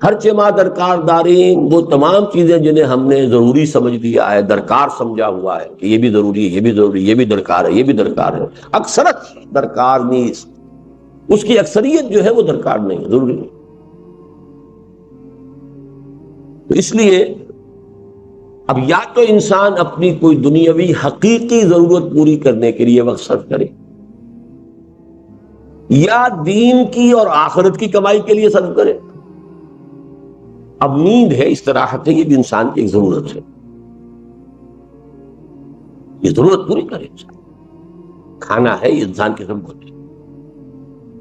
ہرچہ ما درکار دارین، وہ تمام چیزیں جنہیں ہم نے ضروری سمجھ لیا ہے، درکار سمجھا ہوا ہے کہ یہ بھی ضروری ہے، یہ بھی ضروری، یہ بھی درکار ہے، یہ بھی درکار ہے، اکثرت درکار نیز، اس کی اکثریت جو ہے وہ درکار نہیں ہے، ضروری نہیں۔ تو اس لیے اب یا تو انسان اپنی کوئی دنیاوی حقیقی ضرورت پوری کرنے کے لیے وقت صرف کرے، یا دین کی اور آخرت کی کمائی کے لیے صرف کرے۔ اب نیند ہے، استراحت ہے، یہ بھی انسان کی ایک ضرورت ہے، یہ ضرورت پوری کرے انسان۔ کھانا ہے، یہ انسان کی ضرورت ہے،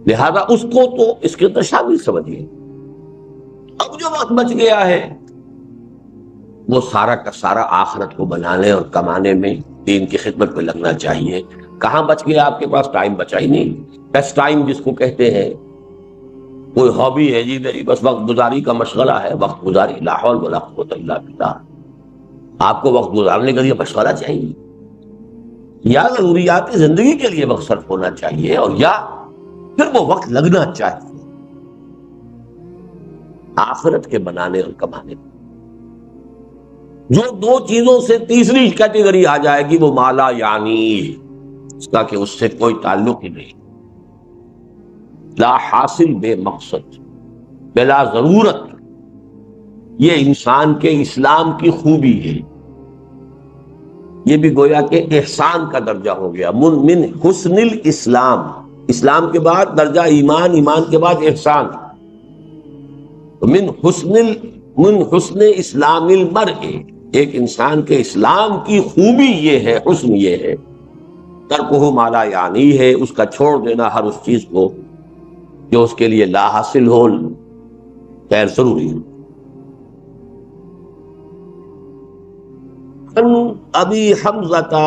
لہذا اس کو تو اس کے اندر شامل سمجھیے۔ اب جو وقت بچ گیا ہے وہ سارا کا سارا آخرت کو بنانے اور کمانے میں، دین کی خدمت میں لگنا چاہیے۔ کہاں بچ گیا آپ کے پاس؟ ٹائم بچا ہی نہیں۔ بیسٹ ٹائم جس کو کہتے ہیں، کوئی ہابی ہے جی میری، بس وقت گزاری کا مشغلہ ہے، وقت گزاری، لا حول ولا قوت الا باللہ۔ آپ کو وقت گزارنے کا یہ مشغلہ چاہیے، یا ضروریات زندگی کے لیے وقت صرف ہونا چاہیے، اور یا پھر وہ وقت لگنا چاہیے آخرت کے بنانے اور کمانے میں۔ جو دو چیزوں سے تیسری کیٹیگری آ جائے گی وہ مالا یعنی، اس کا کہ اس سے کوئی تعلق ہی نہیں، لا حاصل بے مقصد، بلا ضرورت۔ یہ انسان کے اسلام کی خوبی ہے، یہ بھی گویا کہ احسان کا درجہ ہو گیا، من حسن الاسلام، اسلام کے بعد درجہ ایمان، ایمان کے بعد احسان۔ من حسن اسلام المرء، ایک انسان کے اسلام کی خوبی یہ ہے، حسن یہ ہے، ترکہ ما لا یعنی ہے، اس کا چھوڑ دینا ہر اس چیز کو جو اس کے لیے لا حاصل ہو، غیر ضروری ہو۔ ابی حمزہ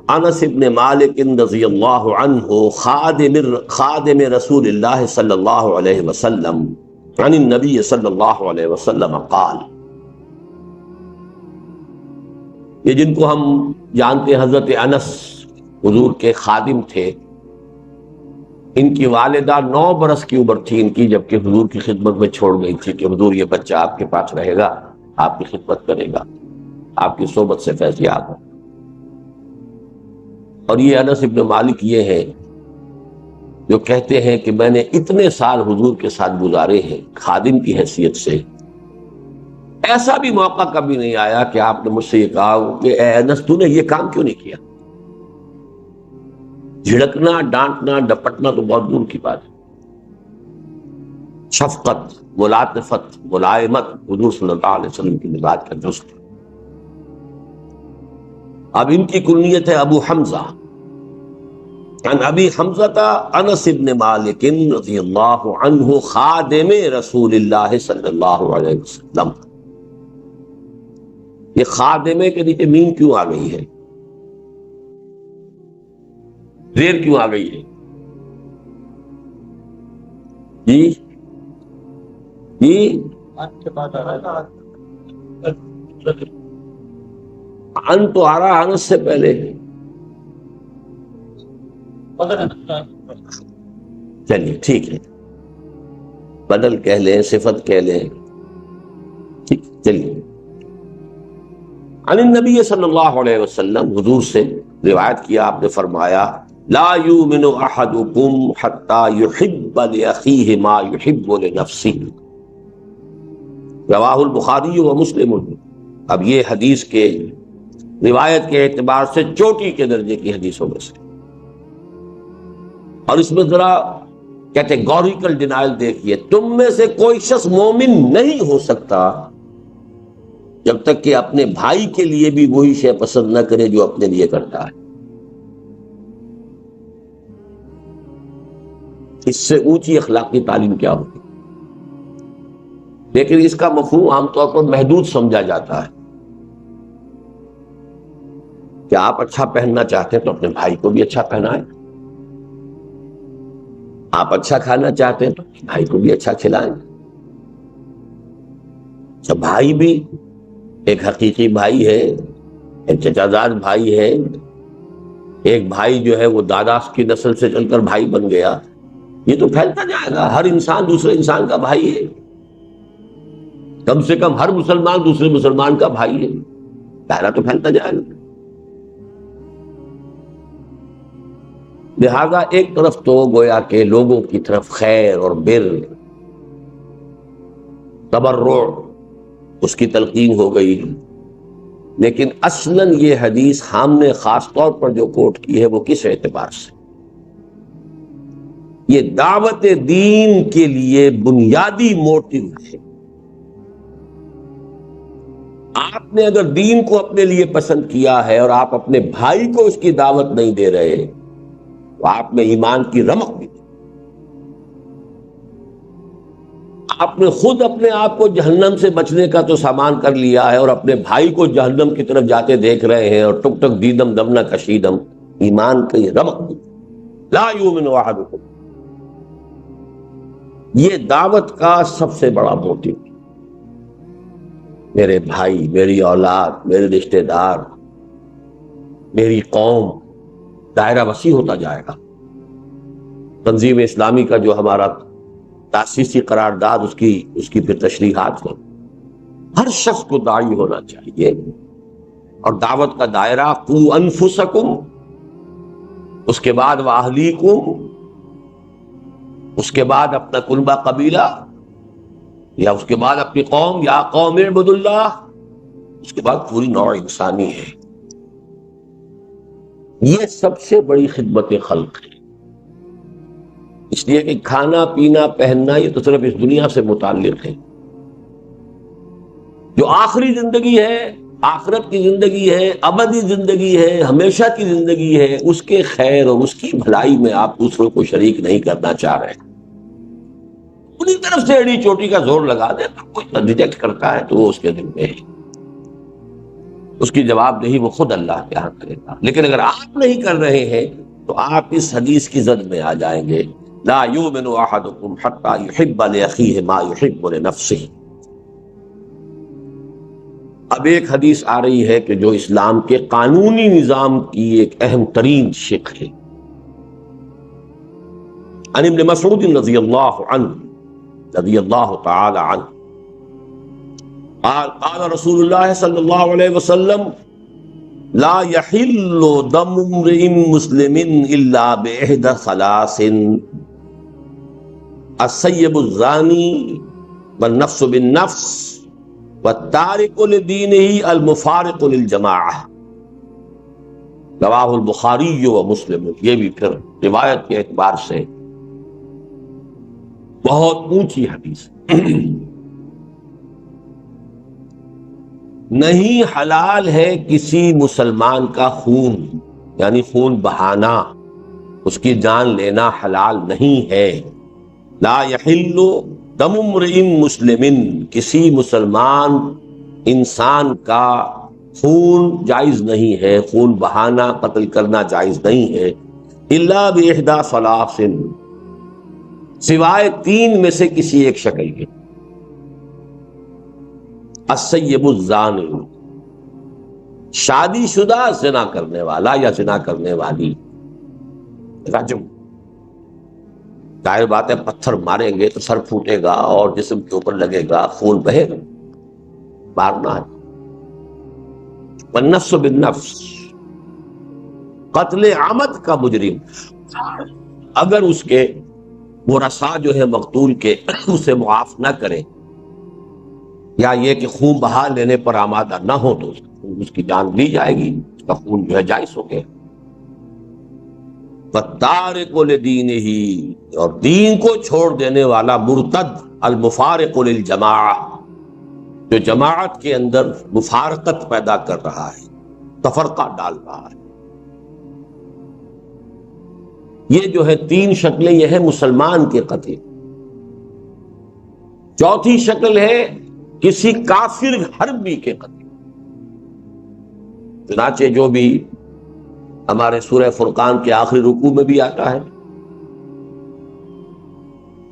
انس بن مالک رضی اللہ عنہ خادم رسول اللہ صلی اللہ علیہ وسلم عن النبی صلی اللہ علیہ وسلم قال، یہ جن کو ہم جانتے ہیں حضرت انس حضور کے خادم تھے، ان کی والدہ 9 برس کی عمر تھی ان کی جبکہ حضور کی خدمت میں چھوڑ گئی تھی کہ حضور یہ بچہ آپ کے پاس رہے گا، آپ کی خدمت کرے گا، آپ کی صحبت سے فیضیاب ہو۔ اور یہ انس ابن مالک یہ ہے جو کہتے ہیں کہ میں نے اتنے سال حضور کے ساتھ گزارے ہیں خادم کی حیثیت سے، ایسا بھی موقع کبھی نہیں آیا کہ آپ نے مجھ سے یہ کہا کہ اے انس تو نے یہ کام کیوں نہیں کیا۔ جھڑکنا، ڈانٹنا، ڈپٹنا تو بہت دور کی بات ہے، شفقت، ملاطفت، ملائمت حضور صلی اللہ علیہ وسلم کی مزاج کا جز تھا۔ اب ان کی کنیت ہے ابو حمزہ، عن ابی حمزہ انس بن مالک رضی اللہ عنہ خادم رسول اللہ صلی اللہ علیہ وسلم۔ یہ خادمے کے نیچے میم کیوں آ گئی ہے، زیر کیوں آ گئی ہے؟ جی جی ان تو آ رہا انس سے پہلے، چلیے ٹھیک ہے، بدل کہہ لیں، صفت کہہ لیں، ٹھیک، چلیے۔ عن النبی صلی اللہ علیہ وسلم، حضور سے روایت کیا، آپ نے فرمایا لا یؤمن احدکم حتی یحب لاخیہ ما یحب لنفسہ، رواہ البخاری و مسلم۔ اب یہ حدیث کے روایت کے اعتبار سے چوٹی کے درجے کی حدیثوں میں سے، اور اس میں ذرا کیٹیگوریکل ڈینائل دیکھیے، تم میں سے کوئی شخص مومن نہیں ہو سکتا جب تک کہ اپنے بھائی کے لیے بھی وہی شے پسند نہ کرے جو اپنے لیے کرتا ہے۔ اس سے اونچی اخلاقی تعلیم کیا ہوگی؟ لیکن اس کا مفہوم عام طور پر محدود سمجھا جاتا ہے کہ آپ اچھا پہننا چاہتے ہیں تو اپنے بھائی کو بھی اچھا پہنائیں، آپ اچھا کھانا چاہتے ہیں تو بھائی کو بھی اچھا کھلائیں۔ جب بھائی بھی ایک حقیقی بھائی ہے، ایک چچا زاد بھائی ہے، ایک بھائی جو ہے وہ دادا کی نسل سے چل کر بھائی بن گیا، یہ تو پھیلتا جائے گا، ہر انسان دوسرے انسان کا بھائی ہے۔ کم سے کم ہر مسلمان دوسرے مسلمان کا بھائی ہے، دائرہ تو پھیلتا جائے گا۔ لہذا ایک طرف تو گویا کہ لوگوں کی طرف خیر اور بر، تبرع، اس کی تلقین ہو گئی، لیکن اصلاً یہ حدیث ہم نے خاص طور پر جو کوٹ کی ہے وہ کس اعتبار سے؟ یہ دعوت دین کے لیے بنیادی موٹو ہے۔ آپ نے اگر دین کو اپنے لیے پسند کیا ہے اور آپ اپنے بھائی کو اس کی دعوت نہیں دے رہے تو آپ میں ایمان کی رمق بھی نہیں۔ آپ نے خود اپنے آپ کو جہنم سے بچنے کا تو سامان کر لیا ہے اور اپنے بھائی کو جہنم کی طرف جاتے دیکھ رہے ہیں، اور ٹک ٹک دیدم دمنا کشیدم، ایمان کی رمق بھی۔ لا یؤمن احدکم، یہ دعوت کا سب سے بڑا موٹو، میرے بھائی، میری اولاد، میرے رشتہ دار، میری قوم، دائرہ وسیع ہوتا جائے گا۔ تنظیم اسلامی کا جو ہمارا تاسیسی قرارداد، اس کی پھر تشریحات ہیں، ہر شخص کو داعی ہونا چاہیے، اور دعوت کا دائرہ قوا انفسکم، اس کے بعد واہلیکم، اس کے بعد اپنا کنبہ قبیلہ، یا اس کے بعد اپنی قوم، یا قوم اعبدوا اللہ، اس کے بعد پوری نوع انسانی ہے۔ یہ سب سے بڑی خدمت خلق ہے، اس لیے کہ کھانا پینا پہننا یہ تو صرف اس دنیا سے متعلق ہے۔ جو آخری زندگی ہے، آخرت کی زندگی ہے، ابدی زندگی ہے، ہمیشہ کی زندگی ہے، اس کے خیر اور اس کی بھلائی میں آپ دوسروں کو شریک نہیں کرنا چاہ رہے، انہی طرف سے ایڑی چوٹی کا زور لگا دے، کوئی ریجیکٹ کرتا ہے تو وہ اس کے دل میں ہے، اس کی جواب دہی وہ خود اللہ کے ہاں کرے گا۔ لیکن اگر آپ نہیں کر رہے ہیں تو آپ اس حدیث کی زد میں آ جائیں گے، لا یؤمن احدکم حتی یحب لاخیہ ما یحب لنفسہ۔ اب ایک حدیث آ رہی ہے کہ جو اسلام کے قانونی نظام کی ایک اہم ترین شق ہے۔ عن ابن مسعود رضی اللہ عنہ، رضی اللہ تعالی عنہ، قال قال رسول اللہ صلی اللہ علیہ وسلم لا يحل دم امرئ مسلم الا باحدى ثلاث، السیب الزانی والنفس بالنفس والتارک لدینہ المفارق للجماعہ، رواہ البخاری و مسلم۔ یہ بھی پھر روایت کے اعتبار سے بہت اونچی حدیث ہے۔ نہیں حلال ہے کسی مسلمان کا خون، یعنی خون بہانا، اس کی جان لینا حلال نہیں ہے۔ لا یحل دم امرئ مسلم، کسی مسلمان انسان کا خون جائز نہیں ہے، خون بہانا، قتل کرنا جائز نہیں ہے، الا باحدى ثلاث، سوائے تین میں سے کسی ایک شکل کے۔ السیب الزانی، شادی شدہ زنا کرنے والا یا زنا کرنے والی، رجم، ظاہر بات ہے پتھر ماریں گے تو سر پھوٹے گا اور جسم کے اوپر لگے گا، خون بہے گا، مارنا ہے۔ والنفس بالنفس، قتل عمد کا مجرم اگر اس کے ورثاء جو ہے مقتول کے اسے معاف نہ کرے، یا یہ کہ خون بہا لینے پر آمادہ نہ ہو، تو اس کی جان لی جائے گی، اس کا خون جو ہے جائز ہو گیا۔ والتارک لدینہ، اور دین کو چھوڑ دینے والا مرتد، المفارق للجماعہ، جو جماعت کے اندر مفارقت پیدا کر رہا ہے، تفرقہ ڈال رہا ہے۔ یہ جو ہے تین شکلیں، یہ ہے مسلمان کے قتل۔ چوتھی شکل ہے کسی کافر حربی کے قتل، چنانچہ جو بھی ہمارے سورہ فرقان کے آخری رکوع میں بھی آتا ہے،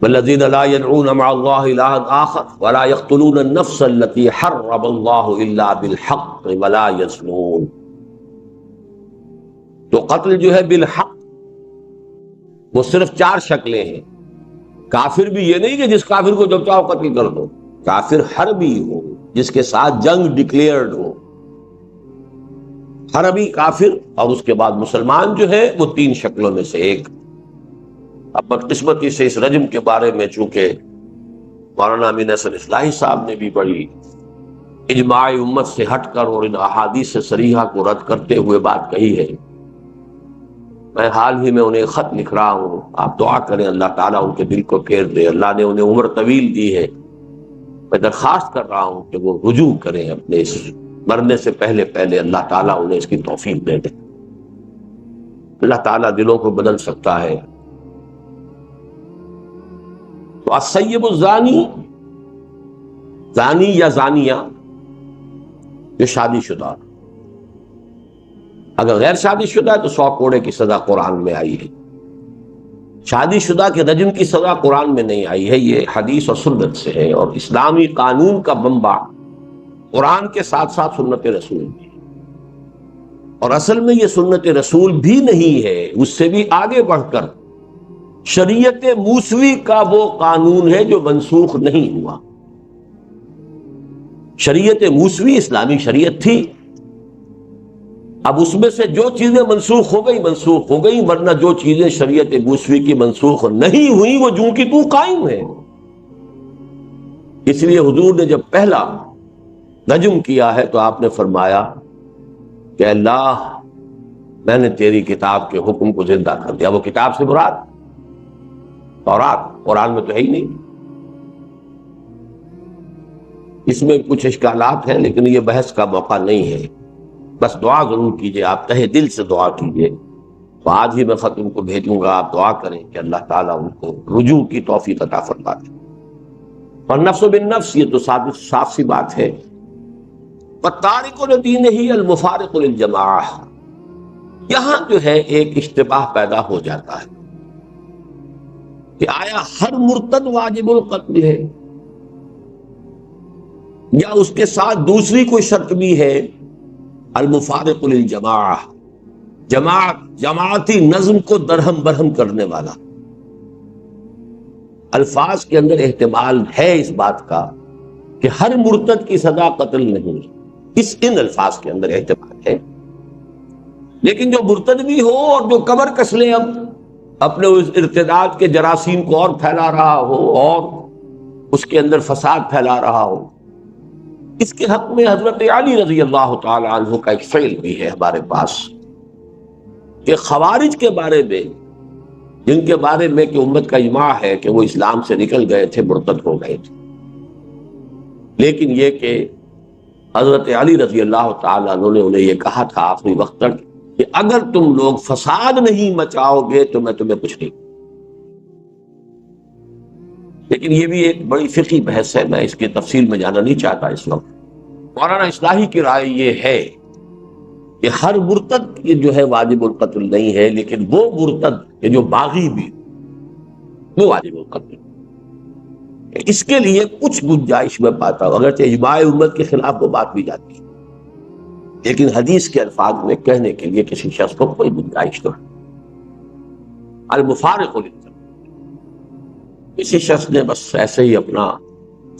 والذین لا يدعون مع اللہ الہا آخر ولا يقتلون النفس التي حرم اللہ الا بالحق ولا يزنون۔ تو قتل جو ہے بالحق وہ صرف چار شکلیں ہیں۔ کافر بھی یہ نہیں کہ جس کافر کو جب چاہو قتل کر دو، کافر حربی ہو جس کے ساتھ جنگ ڈکلیئرڈ ہو، حربی کافر، اور اس کے بعد مسلمان جو ہے وہ تین شکلوں میں سے ایک۔ اب بدقسمتی سے اس رجم کے بارے میں چونکہ مولانا امین حسن اصلاحی صاحب نے بھی بڑی اجماع امت سے ہٹ کر اور ان احادیث صریحہ کو رد کرتے ہوئے بات کہی ہے، میں حال ہی میں انہیں خط لکھ رہا ہوں، آپ دعا کریں اللہ تعالیٰ ان کے دل کو پھیر دے، اللہ نے انہیں عمر طویل دی ہے، میں درخواست کر رہا ہوں کہ وہ رجوع کریں اپنے اس مرنے سے پہلے پہلے، اللہ تعالیٰ انہیں اس کی توفیق دے دے، اللہ تعالیٰ دلوں کو بدل سکتا ہے۔ تو السیب الزانی، زانی یا زانیہ جو شادی شدہ، اگر غیر شادی شدہ ہے تو 100 کوڑے کی سزا قرآن میں آئی ہے، شادی شدہ کے رجم کی سزا قرآن میں نہیں آئی ہے، یہ حدیث اور سنت سے ہے، اور اسلامی قانون کا منبع قرآن کے ساتھ ساتھ سنت رسول بھی، اور اصل میں یہ سنت رسول بھی نہیں ہے، اس سے بھی آگے بڑھ کر شریعت موسوی کا وہ قانون ہے جو منسوخ نہیں ہوا۔ شریعت موسوی اسلامی شریعت تھی، اب اس میں سے جو چیزیں منسوخ ہو گئی، ورنہ جو چیزیں شریعت موسوی کی منسوخ نہیں ہوئی وہ جوں کی توں قائم ہے۔ اس لیے حضور نے جب پہلا رجم کیا ہے تو آپ نے فرمایا کہ اللہ میں نے تیری کتاب کے حکم کو زندہ کر دیا۔ وہ کتاب سے مراد تورات، قرآن میں تو ہے ہی نہیں۔ اس میں کچھ اشکالات ہیں لیکن یہ بحث کا موقع نہیں ہے، بس دعا ضرور کیجئے، آپ تہہ دل سے دعا کیجئے۔ تو آج ہی میں خط ان کو بھیجوں گا، آپ دعا کریں کہ اللہ تعالیٰ ان کو رجوع کی توفیق عطا فرما دے۔ اور نفس بالنفس، یہ تو صاف سی بات ہے۔ وَالتَّارِكُ لِدِينِهِ الْمُفَارِقُ لِلْجَمَاعَةِ، یہاں جو ہے ایک اشتباہ پیدا ہو جاتا ہے کہ آیا ہر مرتد واجب القتل ہے، یا اس کے ساتھ دوسری کوئی شرط بھی ہے، المفارق للجماعہ، جماعتی نظم کو درہم برہم کرنے والا۔ الفاظ کے اندر احتمال ہے اس بات کا کہ ہر مرتد کی سزا قتل نہیں، ان الفاظ کے اندر احتمال ہے، لیکن جو مرتد بھی ہو اور جو کمر کس لے اب اپنے اس ارتداد کے جراثیم کو اور پھیلا رہا ہو اور اس کے اندر فساد پھیلا رہا ہو، اس کے حق میں حضرت علی رضی اللہ تعالی عنہ کا ایک فعل بھی ہے ہمارے پاس، کہ خوارج کے بارے میں، جن کے بارے میں کہ امت کا اجماع ہے کہ وہ اسلام سے نکل گئے تھے، مرتد ہو گئے تھے، لیکن یہ کہ حضرت علی رضی اللہ تعالی عنہ نے انہیں یہ کہا تھا آخری وقت تک کہ اگر تم لوگ فساد نہیں مچاؤ گے تو میں تمہیں کچھ نہیں۔ لیکن یہ بھی ایک بڑی فقہی بحث ہے، میں اس کی تفصیل میں جانا نہیں چاہتا اس وقت۔ مولانا اصلاحی کی رائے یہ ہے کہ ہر مرتد یہ جو ہے واجب القتل نہیں ہے، لیکن وہ مرتد کہ جو باغی بھی وہ واجب القتل، اس کے لیے کچھ گنجائش میں پاتا ہوں، اگرچہ اجماع امت کے خلاف وہ بات بھی جاتی ہے، لیکن حدیث کے الفاظ میں کہنے کے لیے کسی شخص کو کوئی گنجائش تو ہے۔ المفارق للجماعہ، کسی شخص نے بس ایسے ہی اپنا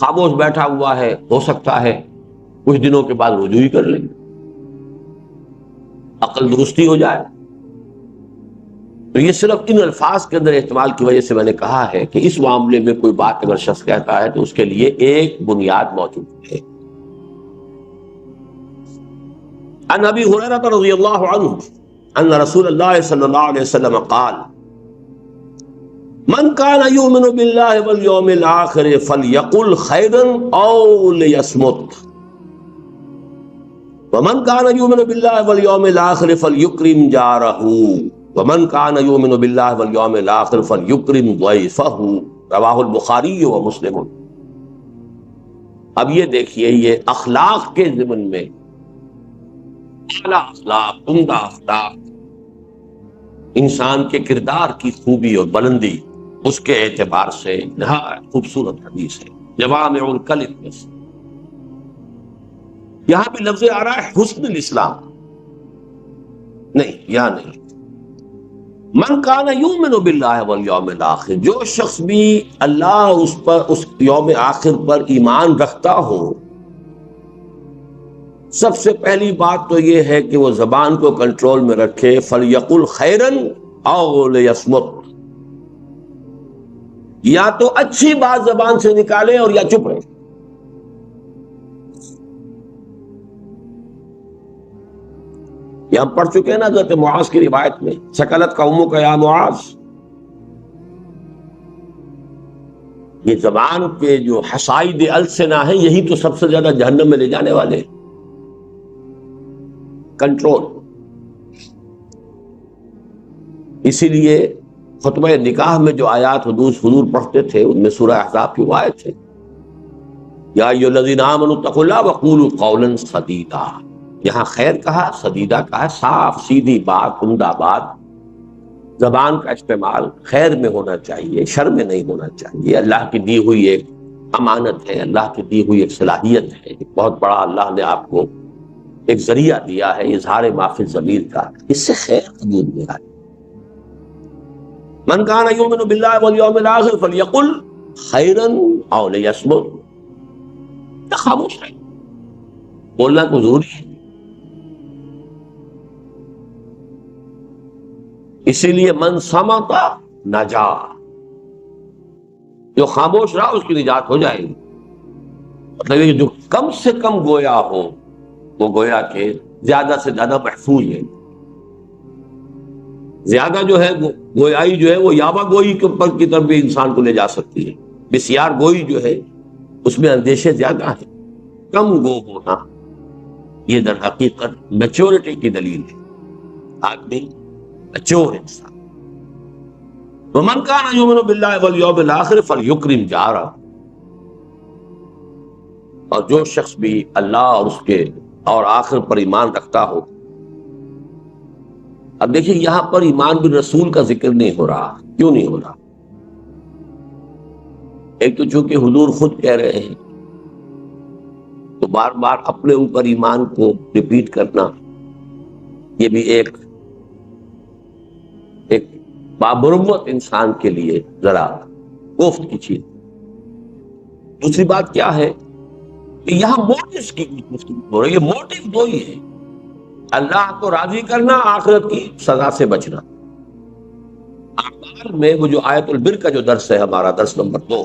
خاموش بیٹھا ہوا ہے، ہو سکتا ہے کچھ دنوں کے بعد رجوع ہی کر لیں، عقل درستی ہو جائے، تو یہ صرف ان الفاظ کے اندر احتمال کی وجہ سے میں نے کہا ہے کہ اس معاملے میں کوئی بات اگر شخص کہتا ہے تو اس کے لیے ایک بنیاد موجود ہے۔ عن ابی ہریرہ رضی اللہ عنہ ان رسول اللہ صلی اللہ علیہ وسلم قال من كان يؤمن بالله واليوم الآخر فليقل خيرا أو ليصمت ومن كان يؤمن بالله واليوم الآخر فليكرم جاره ومن كان يؤمن بالله واليوم الآخر فليكرم ضيفه رواه البخاری ومسلم۔ اب یہ دیکھیے، یہ اخلاق کے ضمن میں اعلیٰ اخلاق، عمدہ اخلاق، انسان کے کردار کی خوبی اور بلندی، اس کے اعتبار سے نہایت خوبصورت حدیث ہے، جوامع الکلم میں سے۔ یہاں بھی لفظ آ رہا ہے حسن الاسلام، نہیں یہاں نہیں، من کان یؤمن باللہ والیوم الآخر، جو شخص بھی اللہ اور اس یوم آخر پر ایمان رکھتا ہو، سب سے پہلی بات تو یہ ہے کہ وہ زبان کو کنٹرول میں رکھے، فلیقل خیرا او لیصمت، یا تو اچھی بات زبان سے نکالے اور یا چپ رہے۔ یہ ہم پڑھ چکے ہیں نا حضرت معاذ کی روایت میں، سکلت قومک یا معاذ، یہ زبان کے جو حصائد السنہ ہیں یہی تو سب سے زیادہ جہنم میں لے جانے والے ہیں۔ کنٹرول۔ اسی لیے خطبہ نکاح میں جو آیات حضور پڑھتے تھے ان میں سورہ احزاب کی وہ آیت ہے، یا ایھا الذین آمنوا اتقوا اللہ وقولوا قولا سدیدا، یہاں خیر کہا، سدیدہ کہا، صاف سیدھی بات، عمدہ بات۔ زبان کا استعمال خیر میں ہونا چاہیے، شر میں نہیں ہونا چاہیے۔ اللہ کی دی ہوئی ایک امانت ہے، اللہ کی دی ہوئی ایک صلاحیت ہے، ایک بہت بڑا اللہ نے آپ کو ایک ذریعہ دیا ہے اظہار ما فی الضمیر کا، اس سے خیر قبول میں آئے۔ من کان یؤمن باللہ والیوم الآخر فلیقل خیرا او لیصمت، خاموش رہے، بولنا کو ضروری ہے۔ اسی لیے من صمت نجا، جو خاموش رہا اس کی نجات ہو جائے گی۔ مطلب یہ جو کم سے کم گویا ہو وہ گویا کہ زیادہ سے زیادہ محفوظ ہے۔ زیادہ جو ہے گویائی جو ہے وہ یابا گوئی کے اوپر کی طرف بھی انسان کو لے جا سکتی ہے۔ بسیار گوئی جو ہے اس میں اندیشے زیادہ ہیں۔ کم گو ہونا یہ در حقیقت میچورٹی کی دلیل ہے، آدمی میچور انسان۔ ومن کان یؤمن باللہ والیوم الآخر فلیکرم جارہ، اور جو شخص بھی اللہ اور اس کے اور آخر پر ایمان رکھتا ہو۔ اب دیکھیں یہاں پر ایمان بالرسول کا ذکر نہیں ہو رہا، کیوں نہیں ہو رہا؟ ایک تو چونکہ حضور خود کہہ رہے ہیں تو بار بار اپنے اوپر ایمان کو ریپیٹ کرنا یہ بھی ایک بامروت انسان کے لیے ذرا کوفت کی چیز۔ دوسری بات کیا ہے کہ یہاں موٹیوز کی گفتگو ہو رہی ہے، موٹیو دو ہی ہے، اللہ کو راضی کرنا، آخرت کی سزا سے بچنا۔ اعمال میں وہ جو آیت البر کا جو درس ہے ہمارا درس نمبر 2،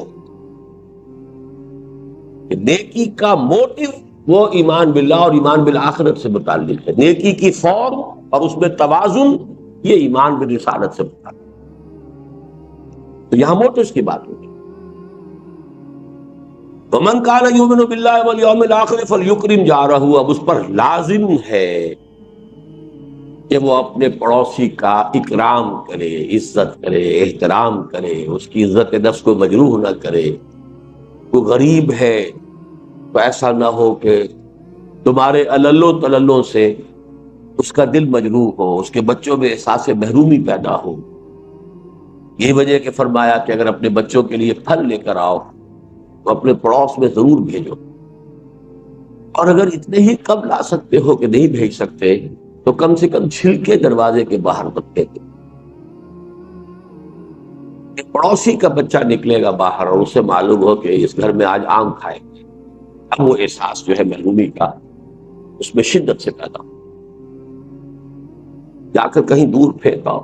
کہ نیکی کا موٹیو وہ ایمان باللہ اور ایمان بالآخرت سے متعلق ہے، نیکی کی فارم اور اس میں توازن یہ ایمان بالرسالت سے متعلق۔ تو یہاں موٹیوز کی بات ہوگی۔ ومن کان یؤمن باللہ والیوم الآخر فلیکرم جارہ، اب اس پر لازم ہے کہ وہ اپنے پڑوسی کا اکرام کرے، عزت کرے، احترام کرے، اس کی عزت نفس کو مجروح نہ کرے۔ کوئی غریب ہے تو ایسا نہ ہو کہ تمہارے عللوں تللوں سے اس کا دل مجروح ہو، اس کے بچوں میں احساس محرومی پیدا ہو۔ یہ وجہ کہ فرمایا کہ اگر اپنے بچوں کے لیے پھل لے کر آؤ تو اپنے پڑوس میں ضرور بھیجو، اور اگر اتنے ہی کم لا سکتے ہو کہ نہیں بھیج سکتے تو کم سے کم چھلکے دروازے کے باہر مت پھینکو۔ پڑوسی کا بچہ نکلے گا باہر اور اسے معلوم ہو کہ اس گھر میں آج آم کھائے گے، اب وہ احساس جو ہے محرومی کا اس میں شدت سے پیدا ہو، جا کر کہیں دور پھینکاؤ۔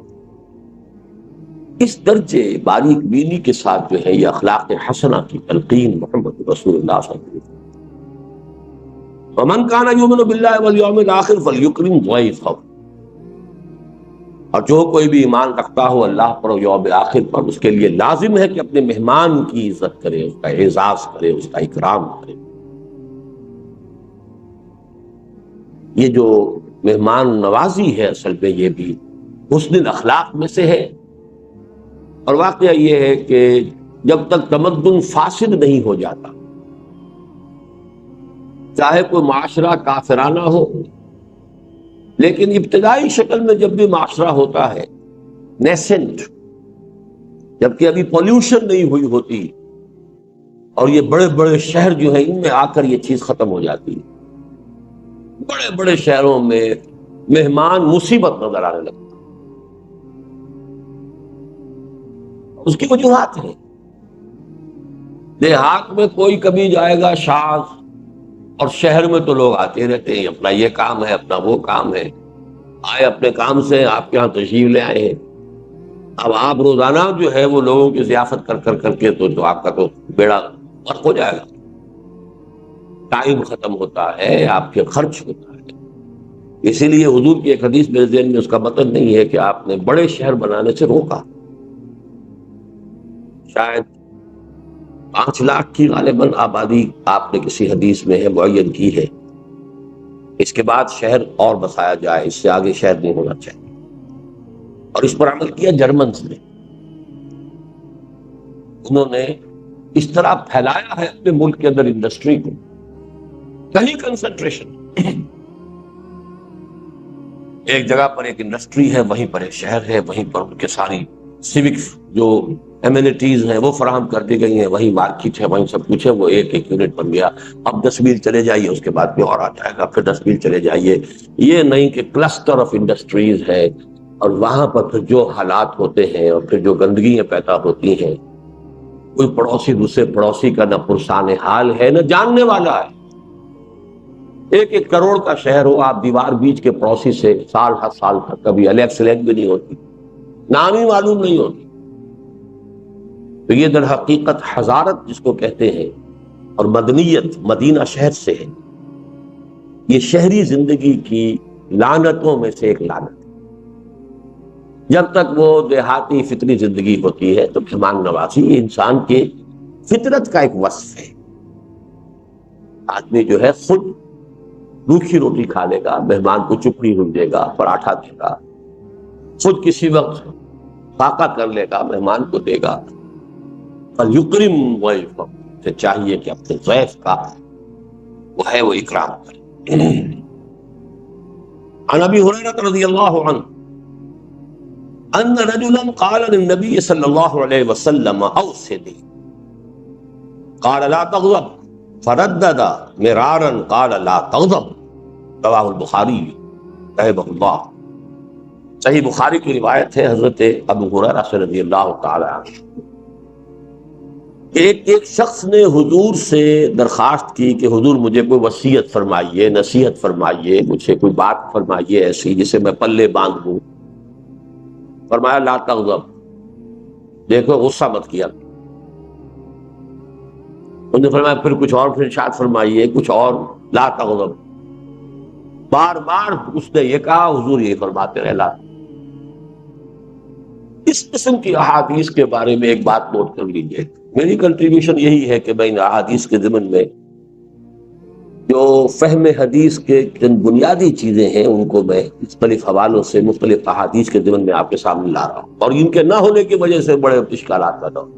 اس درجے باریک بینی کے ساتھ جو ہے یہ اخلاق حسنہ کی تلقین محمد رسول اللہ صلی اللہ علیہ وسلم۔ ومن کان یؤمن باللہ والیوم الآخر فلیکرم ضیفہ، اور جو کوئی بھی ایمان رکھتا ہو اللہ پر اور یوم آخر پر، اس کے لیے لازم ہے کہ اپنے مہمان کی عزت کرے، اس کا اعزاز کرے، اس کا اکرام کرے۔ یہ جو مہمان نوازی ہے اصل میں یہ بھی حسن الاخلاق میں سے ہے، اور واقعہ یہ ہے کہ جب تک تمدن فاسد نہیں ہو جاتا، چاہے کوئی معاشرہ کافرانہ ہو، لیکن ابتدائی شکل میں جب بھی معاشرہ ہوتا ہے نیسنٹ، جبکہ ابھی پولیوشن نہیں ہوئی ہوتی، اور یہ بڑے بڑے شہر جو ہیں ان میں آ کر یہ چیز ختم ہو جاتی ہے، بڑے بڑے شہروں میں مہمان مصیبت نظر آنے لگتا، اس کی وجوہات ہیں. دیہات میں کوئی کبھی جائے گا شاذ، اور شہر میں تو لوگ آتے رہتے ہیں، اپنا یہ کام ہے، اپنا وہ کام ہے، آئے اپنے کام سے آپ کے ہاں تشریف لے آئے ہیں. اب آپ روزانہ جو ہے وہ لوگوں کی ضیافت کر کر کر کے تو آپ کا تو بیڑا غرق ہو جائے گا. ٹائم ختم ہوتا ہے، آپ کے خرچ ہوتا ہے. اسی لیے حضور کی ایک حدیث میرے ذہن میں اس کا مطلب نہیں ہے کہ آپ نے بڑے شہر بنانے سے روکا. شاید 5 لاکھ کی غالباً آبادی آپ نے کسی حدیث میں ہے معین کی ہے. اس کے بعد شہر اور بسایا جائے، اس سے آگے شہر نہیں ہونا چاہیے. اور اس پر عمل کیا جرمنز نے. انہوں نے اس طرح پھیلایا ہے اپنے ملک کے اندر انڈسٹری کو، کہیں کنسنٹریشن. ایک جگہ پر ایک انڈسٹری ہے، وہیں پر ایک شہر ہے، وہیں پر ان کے ساری سیوک جو ایمینٹیز ہیں وہ فراہم کر دی گئی ہیں، وہیں مارکیٹ ہے، وہیں سب کچھ ہے. وہ ایک ایک یونٹ بن گیا. اب 10 میل چلے جائیے، اس کے بعد میں اور آ جائے گا، پھر 10 میل چلے جائیے. یہ نہیں کہ کلسٹر آف انڈسٹریز ہے، اور وہاں پر پھر جو حالات ہوتے ہیں اور پھر جو گندگیاں پیدا ہوتی ہیں، کوئی پڑوسی دوسرے پڑوسی کا نہ پرسان حال ہے نہ جاننے والا ہے. 1-1 کروڑ کا شہر ہو، آپ دیوار بیچ کے پڑوسی سے سال ہر سال تک کبھی الیگ سلیگ بھی نہیں ہوتی، نام ہی معلوم نہیں ہوتی. تو یہ در حقیقت حضارت جس کو کہتے ہیں اور مدنیت مدینہ شہر سے ہے. یہ شہری زندگی کی لعنتوں میں سے ایک لعنت ہے. جب تک وہ دیہاتی فطری زندگی ہوتی ہے تو مہمان نوازی یہ انسان کے فطرت کا ایک وصف ہے. آدمی جو ہے خود روکھی روٹی کھا لے گا، مہمان کو چپڑی رکھ دے گا، پراٹھا دے گا، خود کسی وقت فاقہ کر لے گا، مہمان کو دے گا. فَلْيُكْرِمْ ضَيْفَهُ، سے چاہیے کہ اپنے ضیف کا وہ ہے وہ اکرام کرے. عن ابی ہریرہ رضی اللہ عنہ ان رجلا قال للنبي صلی اللہ علیہ وسلم اوصنی قال لا تغضب فردد مرارا قال لا تغضب. رواہ البخاری رحمہ اللہ. صحیح بخاری کی روایت ہے حضرت ابو ہریرہ سے رضی اللہ تعالی عنہ. ایک شخص نے حضور سے درخواست کی کہ حضور مجھے کوئی وصیت فرمائیے، نصیحت فرمائیے، مجھے کوئی بات فرمائیے ایسی جسے میں پلے باندھ لوں. فرمایا لا تغضب، دیکھو غصہ مت کیا. انہوں نے فرمایا پھر کچھ اور، پھر ارشاد فرمائیے کچھ اور، لا تغضب. بار بار اس نے یہ کہا، حضور یہ فرماتے رہے لا. اس قسم کی احادیث کے بارے میں ایک بات نوٹ کر لیجیے. میری کنٹریبیوشن یہی ہے کہ میں ان احادیث کے ضمن میں جو فہم حدیث کے چند بنیادی چیزیں ہیں ان کو میں مختلف حوالوں سے مختلف احادیث کے ضمن میں آپ کے سامنے لا رہا ہوں، اور ان کے نہ ہونے کی وجہ سے بڑے اشکالات پیدا ہوں.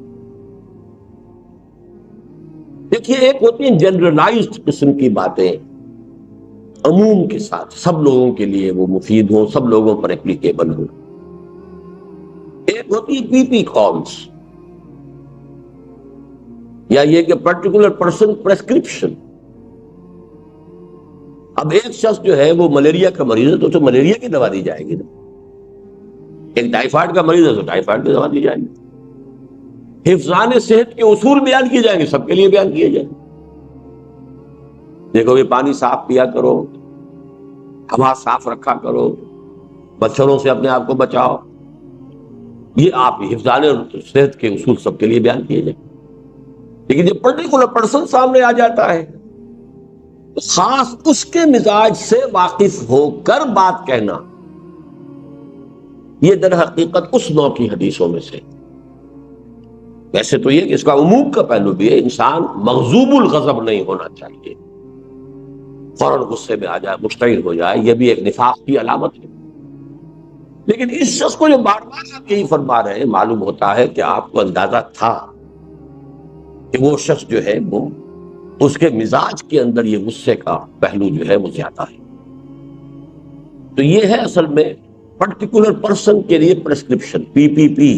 دیکھیے، ایک ہوتی ہیں جنرلائزڈ قسم کی باتیں، عموم کے ساتھ سب لوگوں کے لیے وہ مفید ہوں، سب لوگوں پر اپلیکیبل ہوں. ایک ہوتی ہے پی کالز، یا یہ کہ پرٹیکولر پرسن پریسکرپشن. اب ایک شخص جو ہے وہ ملیریا کا مریض ہے تو اسے ملیریا کی دوا دی جائے گی نا. ایک ٹائیفائڈ کا مریض ہے تو ٹائیفائڈ کی دوا دی جائے گی. حفظان صحت کے اصول بیان کیے جائیں گے، سب کے لیے بیان کیے جائیں گے. دیکھو یہ پانی صاف پیا کرو، ہوا صاف رکھا کرو، مچھروں سے اپنے آپ کو بچاؤ. یہ آپ حفظان صحت کے اصول سب کے لیے بیان کیے جائیں. لیکن جب پرٹیکولر پرسن سامنے آ جاتا ہے تو خاص اس کے مزاج سے واقف ہو کر بات کہنا، یہ در حقیقت اس نوع کی حدیثوں میں سے. ویسے تو یہ کہ اس کا عموم کا پہلو بھی ہے، انسان مغضوب الغضب نہیں ہونا چاہیے، فوراً غصے میں آ جائے، مشتعل ہو جائے، یہ بھی ایک نفاق کی علامت ہے. لیکن اس شخص کو جو بار بار آپ یہی فرما رہے ہیں، معلوم ہوتا ہے کہ آپ کو اندازہ تھا کہ وہ شخص جو ہے وہ اس کے مزاج کے اندر یہ غصے کا پہلو جو ہے وہ زیادہ ہے. تو یہ ہے اصل میں پرٹیکولر پرسن کے لیے پرسکرپشن، پی.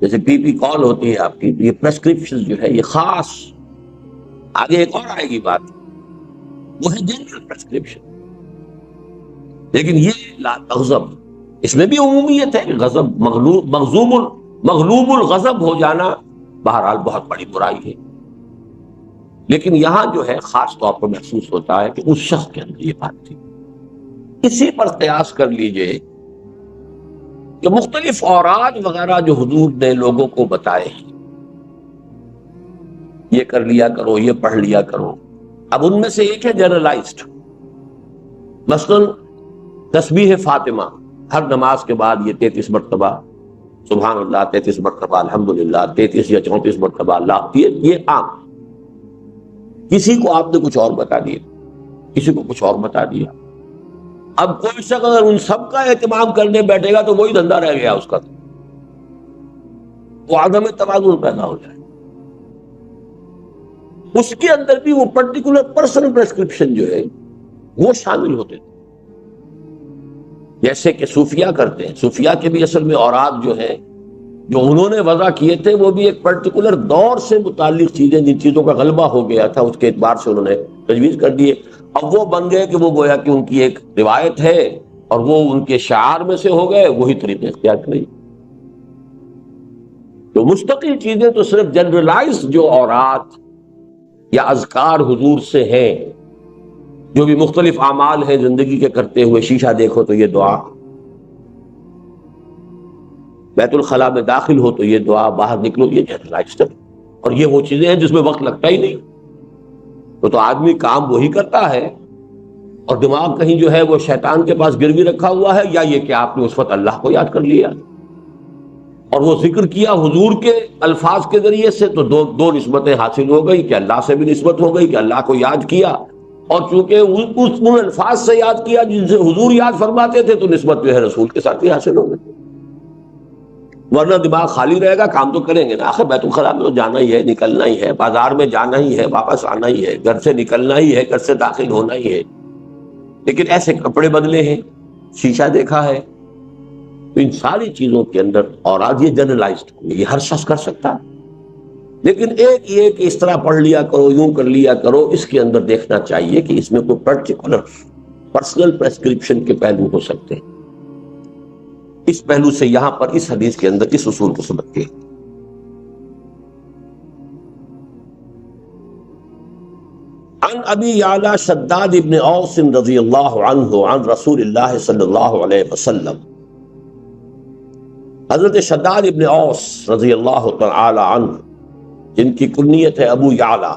جیسے پی کال ہوتی ہے آپ کی، یہ پرسکرپشن جو ہے یہ خاص، آگے ایک اور آئے گی بات، وہ ہے جنرل پرسکرپشن. لیکن یہ لا تغضب، اس میں بھی عمومیت ہے کہ غضب مغلوب الغضب ہو جانا بہرحال بہت بڑی برائی ہے، لیکن یہاں جو ہے خاص طور پر محسوس ہوتا ہے کہ اس شخص کے اندر یہ بات تھی۔ اسی پر قیاس کر لیجئے کہ مختلف اوراد وغیرہ جو حضور نے لوگوں کو بتائے ہیں، یہ کر لیا کرو، یہ پڑھ لیا کرو، اب ان میں سے ایک ہے جنرلائزڈ، مثلا تسبیح فاطمہ ہر نماز کے بعد یہ 33 مرتبہ سبحان اللہ، 33 مرتبہ الحمدللہ، 33 یا 34 مرتبہ اللہ، یہ عام۔ کسی کو آپ نے کچھ اور بتا دیا، کسی کو کچھ اور بتا دیا، اب کوئی شخص اگر ان سب کا اہتمام کرنے بیٹھے گا تو وہی دھندا رہ گیا اس کا، وہ عدم توازن پیدا ہو جائے۔ اس کے اندر بھی وہ پرٹیکولر پرسنل پرسکرپشن جو ہے وہ شامل ہوتے تھے، جیسے کہ صوفیہ کرتے ہیں۔ صوفیہ کے بھی اصل میں اوراد جو ہیں جو انہوں نے وضع کیے تھے وہ بھی ایک پرٹیکولر دور سے متعلق چیزیں، جن چیزوں کا غلبہ ہو گیا تھا اس کے اعتبار سے انہوں نے تجویز کر دیے، اب وہ بن گئے کہ وہ گویا کہ ان کی ایک روایت ہے اور وہ ان کے شعار میں سے ہو گئے، وہی طریقے اختیار کریں۔ تو مستقل چیزیں تو صرف جنرلائز جو اوراد یا اذکار حضور سے ہیں، جو بھی مختلف اعمال ہیں زندگی کے کرتے ہوئے، شیشہ دیکھو تو یہ دعا، بیت الخلاء میں داخل ہو تو یہ دعا، باہر نکلو یہ جنرلائزڈ ہے، اور یہ وہ چیزیں ہیں جس میں وقت لگتا ہی نہیں، تو آدمی کام وہی کرتا ہے اور دماغ کہیں جو ہے وہ شیطان کے پاس گروی رکھا ہوا ہے، یا یہ کہ آپ نے اس وقت اللہ کو یاد کر لیا اور وہ ذکر کیا حضور کے الفاظ کے ذریعے سے، تو دو نسبتیں حاصل ہو گئی کہ اللہ سے بھی نسبت ہو گئی کہ اللہ کو یاد کیا، اور چونکہ ان الفاظ سے یاد کیا جن سے حضور یاد فرماتے تھے تو نسبت جو ہے رسول کے ساتھ بھی حاصل ہو گئی۔ ورنہ دماغ خالی رہے گا، کام تو کریں گے نا، آخر بیت الخلاء میں تو جانا ہی ہے، نکلنا ہی ہے، بازار میں جانا ہی ہے، واپس آنا ہی ہے، گھر سے نکلنا ہی ہے، گھر سے داخل ہونا ہی ہے، لیکن ایسے کپڑے بدلے ہیں، شیشہ دیکھا ہے، تو ان ساری چیزوں کے اندر اور آج یہ جنرلائزڈ، یہ ہر شخص کر سکتا ہے، لیکن ایک یہ کہ اس طرح پڑھ لیا کرو، یوں کر لیا کرو، اس کے اندر دیکھنا چاہیے کہ اس میں کوئی پرٹیکولر پرسنل پریسکرپشن کے پہلو ہو سکتے ہیں۔ اس پہلو سے یہاں پر اس حدیث کے اندر اس اصول کو سمجھتے ہیں۔ عن ابی یعلا شداد ابن اوس رضی اللہ عنہ عن رسول اللہ صلی اللہ علیہ وسلم، حضرت شداد ابن اوس رضی اللہ تعالی عنہ جن کی کنیت ہے ابو یعلا،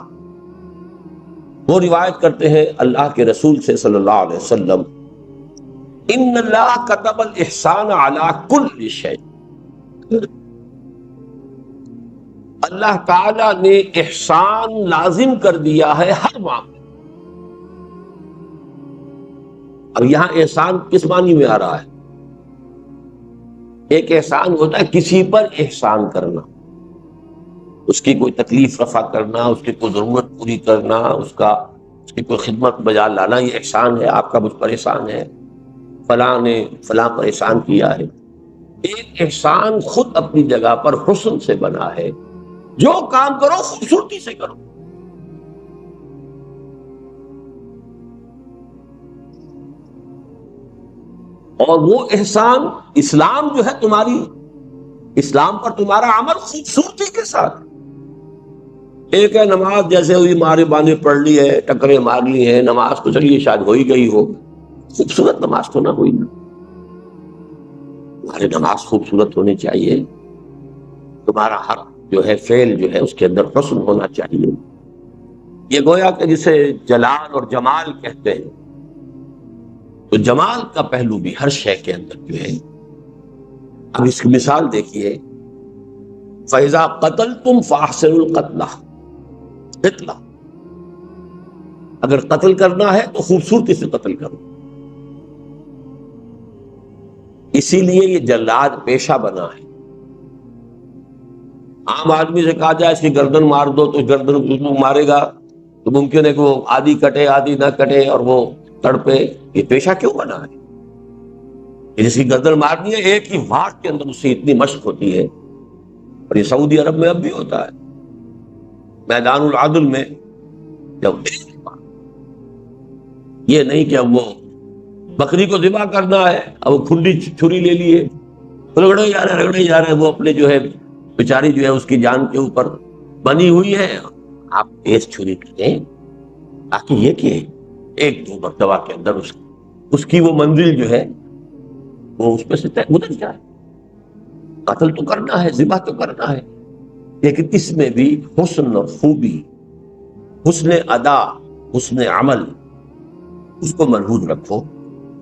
وہ روایت کرتے ہیں اللہ کے رسول سے صلی اللہ علیہ وسلم، ان اللہ کتب الاحسان علی کل شیء، اللہ تعالی نے احسان لازم کر دیا ہے ہر معاملے۔ اب یہاں احسان کس معنی میں آ رہا ہے؟ ایک احسان ہوتا ہے کسی پر احسان کرنا، اس کی کوئی تکلیف رفع کرنا، اس کی کوئی ضرورت پوری کرنا، اس کی کوئی خدمت بجا لانا، یہ احسان ہے، آپ کا مجھ پر احسان ہے، فلاں نے فلاں پر احسان کیا ہے۔ ایک احسان خود اپنی جگہ پر حسن سے بنا ہے، جو کام کرو خوبصورتی سے کرو۔ اور وہ احسان اسلام جو ہے اسلام پر تمہارا عمل خوبصورتی کے ساتھ۔ ایک ہے نماز جیسے ہوئی، مارے باندھے پڑھ لی ہے، ٹکرے مار لی ہے، نماز تو چلیے شاید ہو ہی گئی ہو، خوبصورت نماز تو نہ ہوئی نا۔ تمہاری نماز خوبصورت ہونی چاہیے، تمہارا ہر جو ہے فعل جو ہے اس کے اندر حسن ہونا چاہیے۔ یہ گویا کہ جسے جلال اور جمال کہتے ہیں، تو جمال کا پہلو بھی ہر شے کے اندر جو ہے۔ اب اس کی مثال دیکھیے، فَإِذَا قَتَلْتُمْ فَأَحْسِنُوا الْقَتْلَ، قتلہ اگر قتل کرنا ہے تو خوبصورتی سے قتل کرو۔ اسی لیے یہ جلاد پیشہ بنا ہے۔ عام آدمی سے کہا جائے اس کی گردن مار دو تو گردن مارے گا، تو ممکن ہے کہ وہ آدھی کٹے آدھی نہ کٹے اور وہ تڑپے۔ یہ پیشہ کیوں بنا ہے؟ جس کی گردن مارنی ہے، ایک ہی واٹ کے اندر اس سے اتنی مشق ہوتی ہے، اور یہ سعودی عرب میں اب بھی ہوتا ہے، میدان العدل میں جب یہ نہیں کہ اب وہ بکری کو ذبح کرنا ہے، اب وہ کھلی چھری لے لیے، رگڑے جا رہے وہ اپنے جو ہے بیچاری جو ہے اس کی جان کے اوپر بنی ہوئی ہے، آپ تیز چھری کریں تاکہ یہ کہ ایک دو مرتبہ کے اندر اس کی وہ منزل جو ہے وہ اس میں سے گزر جائے۔ قتل تو کرنا ہے، ذبح تو کرنا ہے، لیکن اس میں بھی حسن اور خوبی، حسن ادا، حسن عمل، اس کو ملحوظ رکھو۔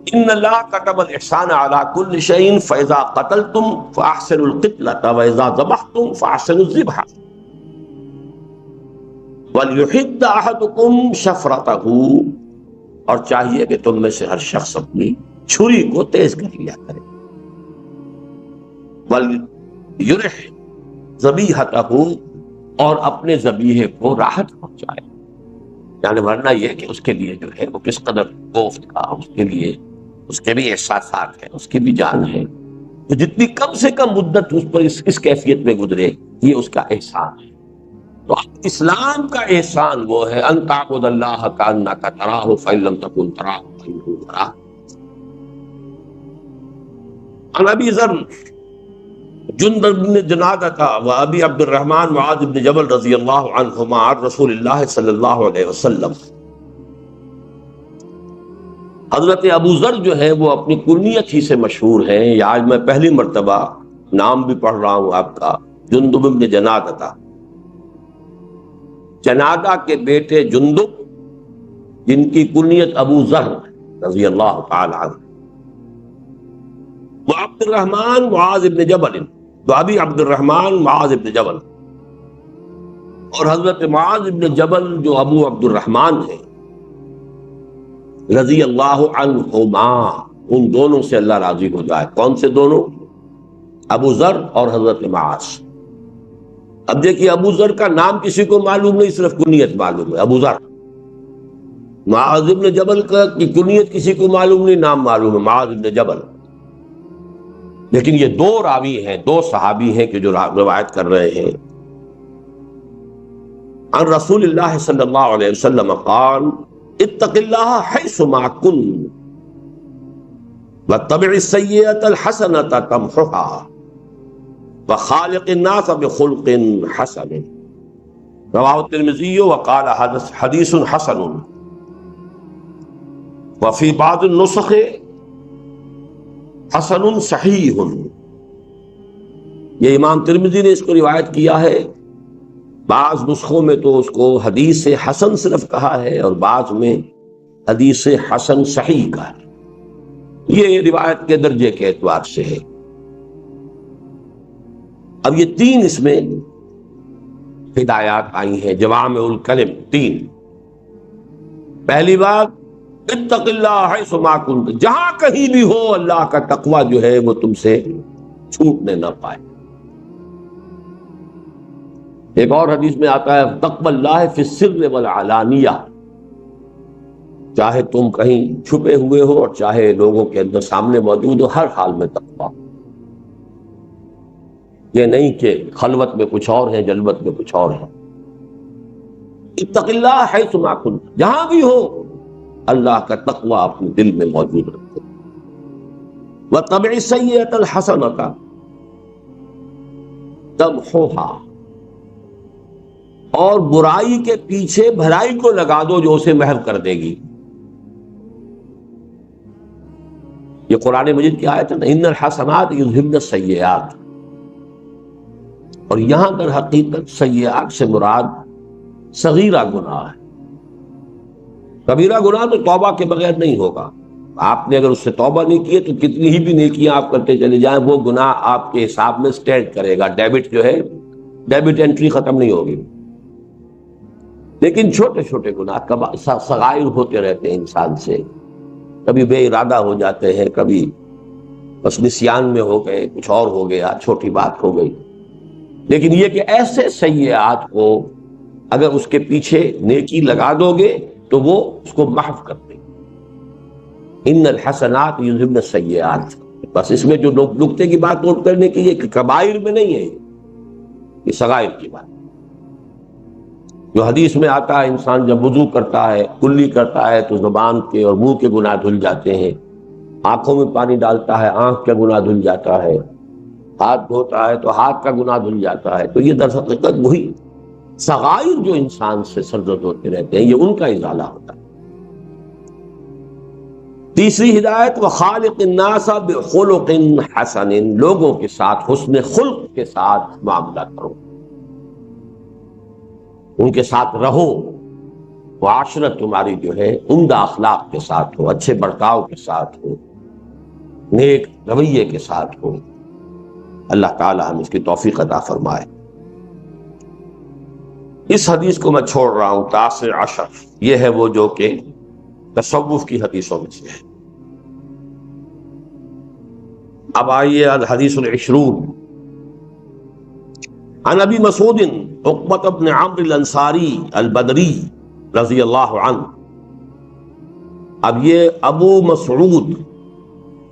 ان اللہ كتب الاحسان على كل شيء فاذا قتلتم فاحسنوا القتلة واذا ذبحتم فاحسنوا الذبح وليحد احدكم شفرته، اور چاہیے کہ تم میں سے ہر شخص اپنی چھری کو تیز کر لیا کرے، ولیرح ذبیحته، اور اپنے ذبیحے کو راحت پہنچائے، یعنی ورنہ یہ کہ اس کے لیے جو ہے وہ کس قدر کوفت کا، اس کے لیے اس کے بھی احساسات ہیں، اس کی بھی جان ہے، تو جتنی کم سے کم مدت اس پر اس کیفیت میں گزرے یہ اس کا احسان ہے۔ تو اسلام کا احسان وہ ہے ان تعبد اللہ کانک تراہ فإن لم تکن تراہ فإنہ یراک۔ عن ابی ذر جندب بن جنادہ و ابی عبد الرحمن معاذ بن جبل رضی اللہ عنہما عن رسول اللہ صلی اللہ علیہ وسلم، حضرت ابو ذر جو ہے وہ اپنی کنیت ہی سے مشہور ہیں، یا آج میں پہلی مرتبہ نام بھی پڑھ رہا ہوں آپ کا، جندب بن جنادہ، جنادہ کے بیٹے جندب جن کی کنیت ابو ذر رضی اللہ تعالی عنہ، وہ عبد الرحمن معاذ بن جبل، تو ابھی عبد الرحمن معاذ بن جبل، اور حضرت معاذ بن جبل جو ابو عبد الرحمن ہیں رضی اللہ عنہما، ان دونوں سے اللہ راضی ہو جائے۔ کون سے دونوں؟ ابو ذر اور حضرت معاذ۔ اب دیکھیے ابو ذر کا نام کسی کو معلوم نہیں، صرف کنیت معلوم ہے ابو ذر۔ معاذ بن جبل کی کنیت کسی کو معلوم نہیں، نام معلوم ہے معاذ بن جبل۔ لیکن یہ دو راوی ہیں، دو صحابی ہیں کہ جو روایت کر رہے ہیں۔ عن رسول اللہ صلی اللہ علیہ وسلم قال اتق اللہ حیث ما کن واتبع السیئۃ الحسنۃ تمحها وخالق الناس بخلق حسن، رواہ الترمذی وقال حدیث حسن، وفی بعض النسخ حسن صحیح، یہ امام ترمذی نے اس کو روایت کیا ہے، بعض نسخوں میں تو اس کو حدیث حسن صرف کہا ہے اور بعض میں حدیث حسن صحیح کہا ہے، یہ روایت کے درجے کے اعتبار سے ہے۔ اب یہ تین اس میں ہدایات آئی ہیں، جوامع الکلم تین۔ پہلی بات اتق اللہ حیث ما کنت، جہاں کہیں بھی ہو اللہ کا تقوی جو ہے وہ تم سے چھوٹنے نہ پائے۔ ایک اور حدیث میں آتا ہے تقوی اللہ فی السر والعلانیہ، چاہے تم کہیں چھپے ہوئے ہو اور چاہے لوگوں کے اندر سامنے موجود ہو، ہر حال میں تقوی۔ یہ نہیں کہ خلوت میں کچھ اور ہے، جلوت میں کچھ اور ہے۔ اتق اللہ حیث ما کنت، جہاں بھی ہو اللہ کا تقوی اپنے دل میں موجود رکھو۔ واتبع السیئۃ الحسنۃ تمحوها، اور برائی کے پیچھے بھلائی کو لگا دو جو اسے محو کر دے گی۔ یہ قرآن مجید کی آیت ہے نا، ان الحسنات یذہبن السیئات، اور یہاں در حقیقت سیئات سے مراد صغیرہ گناہ ہے۔ کبیرہ گناہ تو توبہ کے بغیر نہیں ہوگا، آپ نے اگر اس سے توبہ نہیں کی تو کتنی ہی بھی نیکیاں آپ کرتے چلے جائیں، وہ گناہ آپ کے حساب میں سٹینڈ کرے گا، ڈیبٹ جو ہے ڈیبٹ انٹری ختم نہیں ہوگی۔ لیکن چھوٹے چھوٹے گناہ صغائر ہوتے رہتے ہیں انسان سے، کبھی بے ارادہ ہو جاتے ہیں، کبھی بس نسیان میں ہو گئے، کچھ اور ہو گیا، چھوٹی بات ہو گئی۔ لیکن یہ کہ ایسے سیئات کو اگر اس کے پیچھے نیکی لگا دو گے تو وہ اس کو محو کر دیں گے۔ ان الحسنات یذہبن السیئات، بس اس میں جو نقطے کی بات نوٹ کرنے کی یہ کہ کبائر میں نہیں ہے، یہ صغائر کی بات۔ جو حدیث میں آتا ہے انسان جب وضو کرتا ہے، کلی کرتا ہے تو زبان کے اور منہ کے گناہ دھل جاتے ہیں، آنکھوں میں پانی ڈالتا ہے آنکھ کا گناہ دھل جاتا ہے، ہاتھ دھوتا ہے تو ہاتھ کا گناہ دھل جاتا ہے. تو یہ در حقیقت وہی صغائر جو انسان سے سرزد ہوتے رہتے ہیں، یہ ان کا ازالہ ہوتا ہے. تیسری ہدایت وخالق الناس بخلق حسن، لوگوں کے ساتھ حسن خلق کے ساتھ معاملہ کرو، ان کے ساتھ رہو، معاشرت تمہاری جو ہے عمدہ اخلاق کے ساتھ ہو، اچھے برتاؤ کے ساتھ ہو، نیک رویے کے ساتھ ہو. اللہ تعالی ہم اس کی توفیق عطا فرمائے. اس حدیث کو میں چھوڑ رہا ہوں، تاسع عشر، یہ ہے وہ جو کہ تصوف کی حدیثوں میں سے ہے. اب آئیے الحدیث العشرون عن ابی مسعود عقبۃ بن عمرو الانصاری البدری رضی اللہ عنہ. اب یہ ابو مسعود،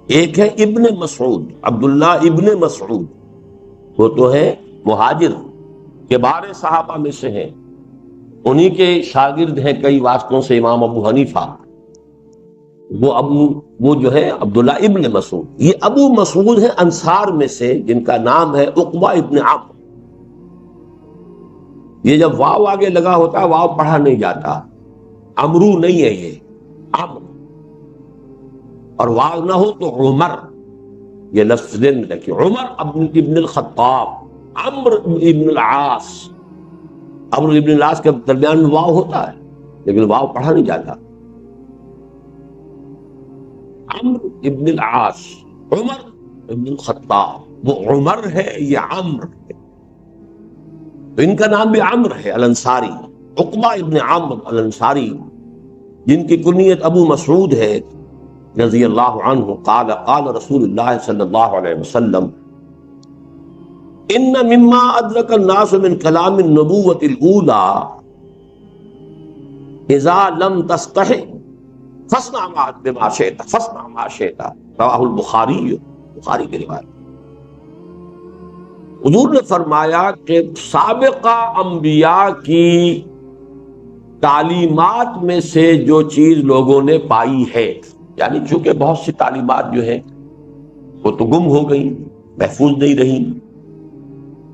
ایک ہے ابن مسعود، عبداللہ ابن مسعود، وہ تو ہے مہاجر کبار صحابہ میں سے ہیں، انہی کے شاگرد ہیں کئی واسطوں سے امام ابو حنیفہ. وہ جو ہے عبداللہ ابن مسعود. یہ ابو مسعود ہے انصار میں سے جن کا نام ہے عقبہ ابن عمرو. یہ جب واو آگے لگا ہوتا ہے واو پڑھا نہیں جاتا، امرو نہیں ہے، یہ عمرو، اور واو نہ ہو تو عمر. یہ لفظ ذہن میں رکھیے، عمر ابن الخطاب، عمرو ابن العاص. عمرو ابن العاص کے درمیان میں واو ہوتا ہے لیکن واو پڑھا نہیں جاتا. عمرو ابن العاص، عمر ابن الخطاب، وہ عمر ہے یہ عمرو ہے. تو ان کا نام بھی عمرو ہے الانصاری، عقبہ ابن عمرو الانصاری، جن کی کنیت ابو مسعود ہے رضی اللہ عنہ. قال قال رسول اللہ صلی اللہ علیہ وسلم ان مما ادرک الناس من کلام النبوۃ الاولى اذا لم تستحِ فاصنع بما شئت فاصنع ما شئت، رواہ البخاری، بخاری کی روایت. حضور نے فرمایا کہ سابقہ انبیاء کی تعلیمات میں سے جو چیز لوگوں نے پائی ہے، یعنی چونکہ بہت سی تعلیمات جو ہیں وہ تو گم ہو گئی، محفوظ نہیں رہی.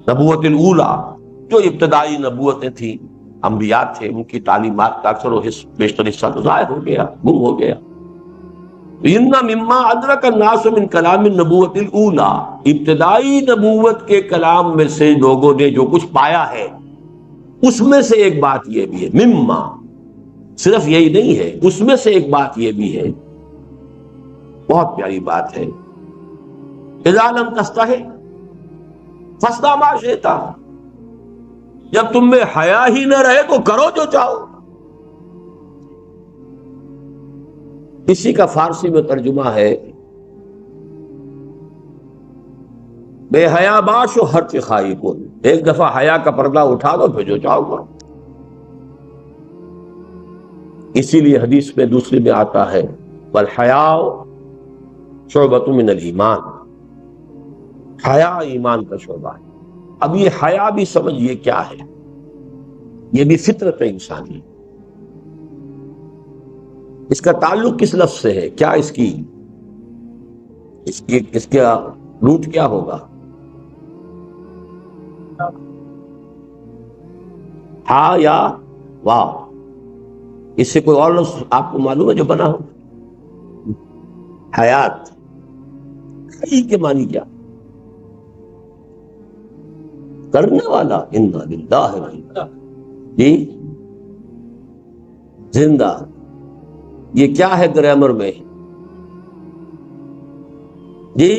نبوت الاولیٰ جو ابتدائی نبوتیں تھیں، انبیاء تھے، ان کی تعلیمات کا اکثر و بیشتر حصہ تو ضائع ہو گیا، گم ہو گیا. ان مما ادرک الناس من کلام النبوۃ الاولیٰ، ابتدائی نبوت کے کلام میں سے لوگوں نے جو کچھ پایا ہے، اس میں سے ایک بات یہ بھی ہے، مما صرف یہی نہیں ہے، اس میں سے ایک بات یہ بھی ہے، بہت پیاری بات ہے، اذا لم تستحِ فاصنع ما شئت، جب تم میں حیا ہی نہ رہے تو کرو جو چاہو. اسی کا فارسی میں ترجمہ ہے بے حیا باش و ہر چخائی کو، ایک دفعہ حیا کا پردہ اٹھا دو پھر جو چاہو کرو. اسی لیے حدیث میں دوسری میں آتا ہے والحیاء شعبۃ من الایمان، حیا ایمان کا شعبہ ہے. اب یہ حیا بھی سمجھیے کیا ہے، یہ بھی فطرت انسانی. اس کا تعلق کس لفظ سے ہے، کیا اس کا روٹ کیا ہوگا؟ ہا یا واو؟ اس سے کوئی اور لفظ آپ کو معلوم ہے جو بنا ہو؟ حیات، حی کے معنی کیا؟ کرنے والا، انا للہ و انا، جی زندہ. یہ کیا ہے گرامر میں؟ جی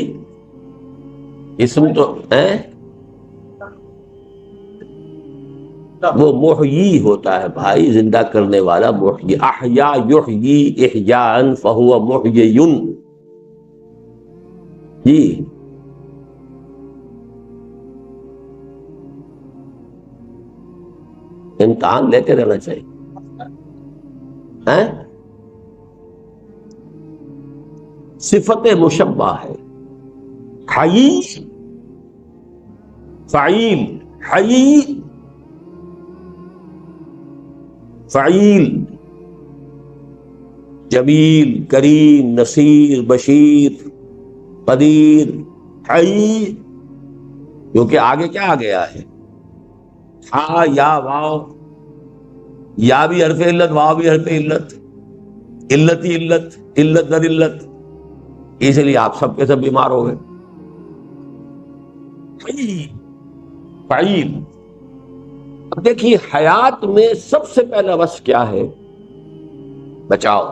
اسم تو وہ محیی ہوتا ہے بھائی، زندہ کرنے والا محیی. احیا یحیی احیاء فہو محیی. جی امتحان لیتے رہنا چاہیے. صفت مشبہ ہے، حی فعیل، حی فعیل، جمیل، کریم، نصیر، بشیر، قدیر، حی، کیونکہ آگے کیا آ گیا ہے؟ ہاں یا واو، یا بھی حرف علت، واو بھی حرف علت، علت ہی علت، علت در علت، اس لیے آپ سب کے سب بیمار ہو گئے. فعیل. اب دیکھیے حیات میں سب سے پہلا وصف کیا ہے؟ بچاؤ.